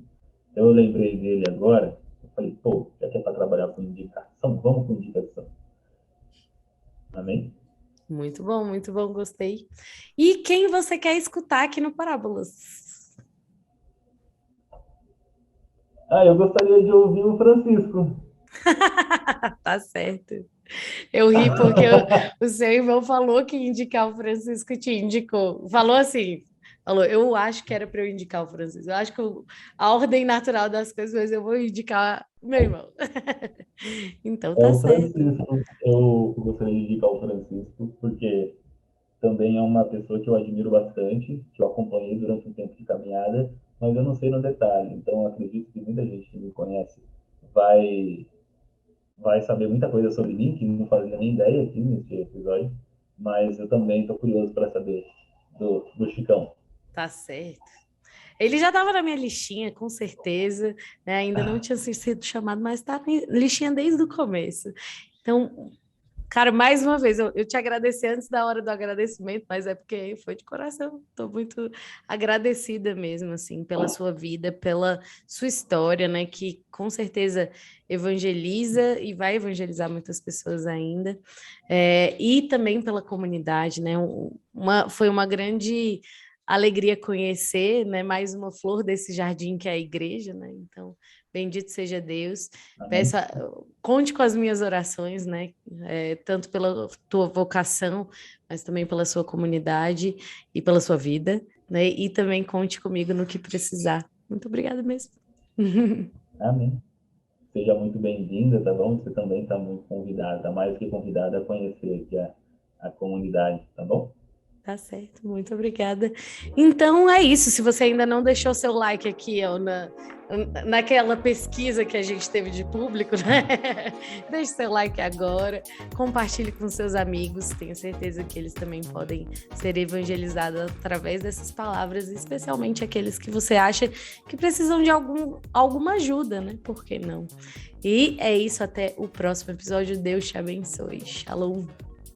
Então, eu lembrei dele agora, eu falei, pô, já que é para trabalhar com indicação, vamos com indicação. Amém? Muito bom, gostei. E quem você quer escutar aqui no Parábolas? Eu gostaria de ouvir o Francisco. Tá certo. Eu ri porque o seu irmão falou que ia indicar o Francisco, te indicou. Falou assim, Falou, eu acho que era para eu indicar o Francisco. Eu acho que a ordem natural das coisas, mas eu vou indicar o meu irmão. Então É tá o certo. Francisco, eu gostaria de indicar o Francisco, porque também é uma pessoa que eu admiro bastante, que eu acompanhei durante um tempo de caminhada, mas eu não sei no detalhe. Então, eu acredito que muita gente que me conhece vai, vai saber muita coisa sobre mim, que não fazia nem ideia aqui nesse episódio, mas eu também estou curioso para saber do Chicão. Tá certo. Ele já estava na minha listinha, com certeza, né? Ainda não tinha sido chamado, mas está na listinha desde o começo. Então, cara, mais uma vez, eu te agradeci antes da hora do agradecimento, mas é porque foi de coração. Estou muito agradecida mesmo, assim, pela sua vida, pela sua história, né? Que com certeza evangeliza e vai evangelizar muitas pessoas ainda. E também pela comunidade, né? Foi uma grande alegria conhecer, né? Mais uma flor desse jardim que é a igreja, né? Então, bendito seja Deus. Amém? Conte com as minhas orações, né? Tanto pela tua vocação, mas também pela sua comunidade e pela sua vida, né? E também conte comigo no que precisar. Muito obrigada mesmo. Amém. Seja muito bem-vinda, tá bom? Você também está muito convidada, tá mais que convidada a conhecer aqui a comunidade, tá bom? Tá certo, muito obrigada. Então é isso. Se você ainda não deixou seu like aqui, ó, naquela pesquisa que a gente teve de público, né? Deixe seu like agora, compartilhe com seus amigos. Tenho certeza que eles também podem ser evangelizados através dessas palavras, especialmente aqueles que você acha que precisam de alguma ajuda, né? Por que não? E é isso, até o próximo episódio. Deus te abençoe. Shalom.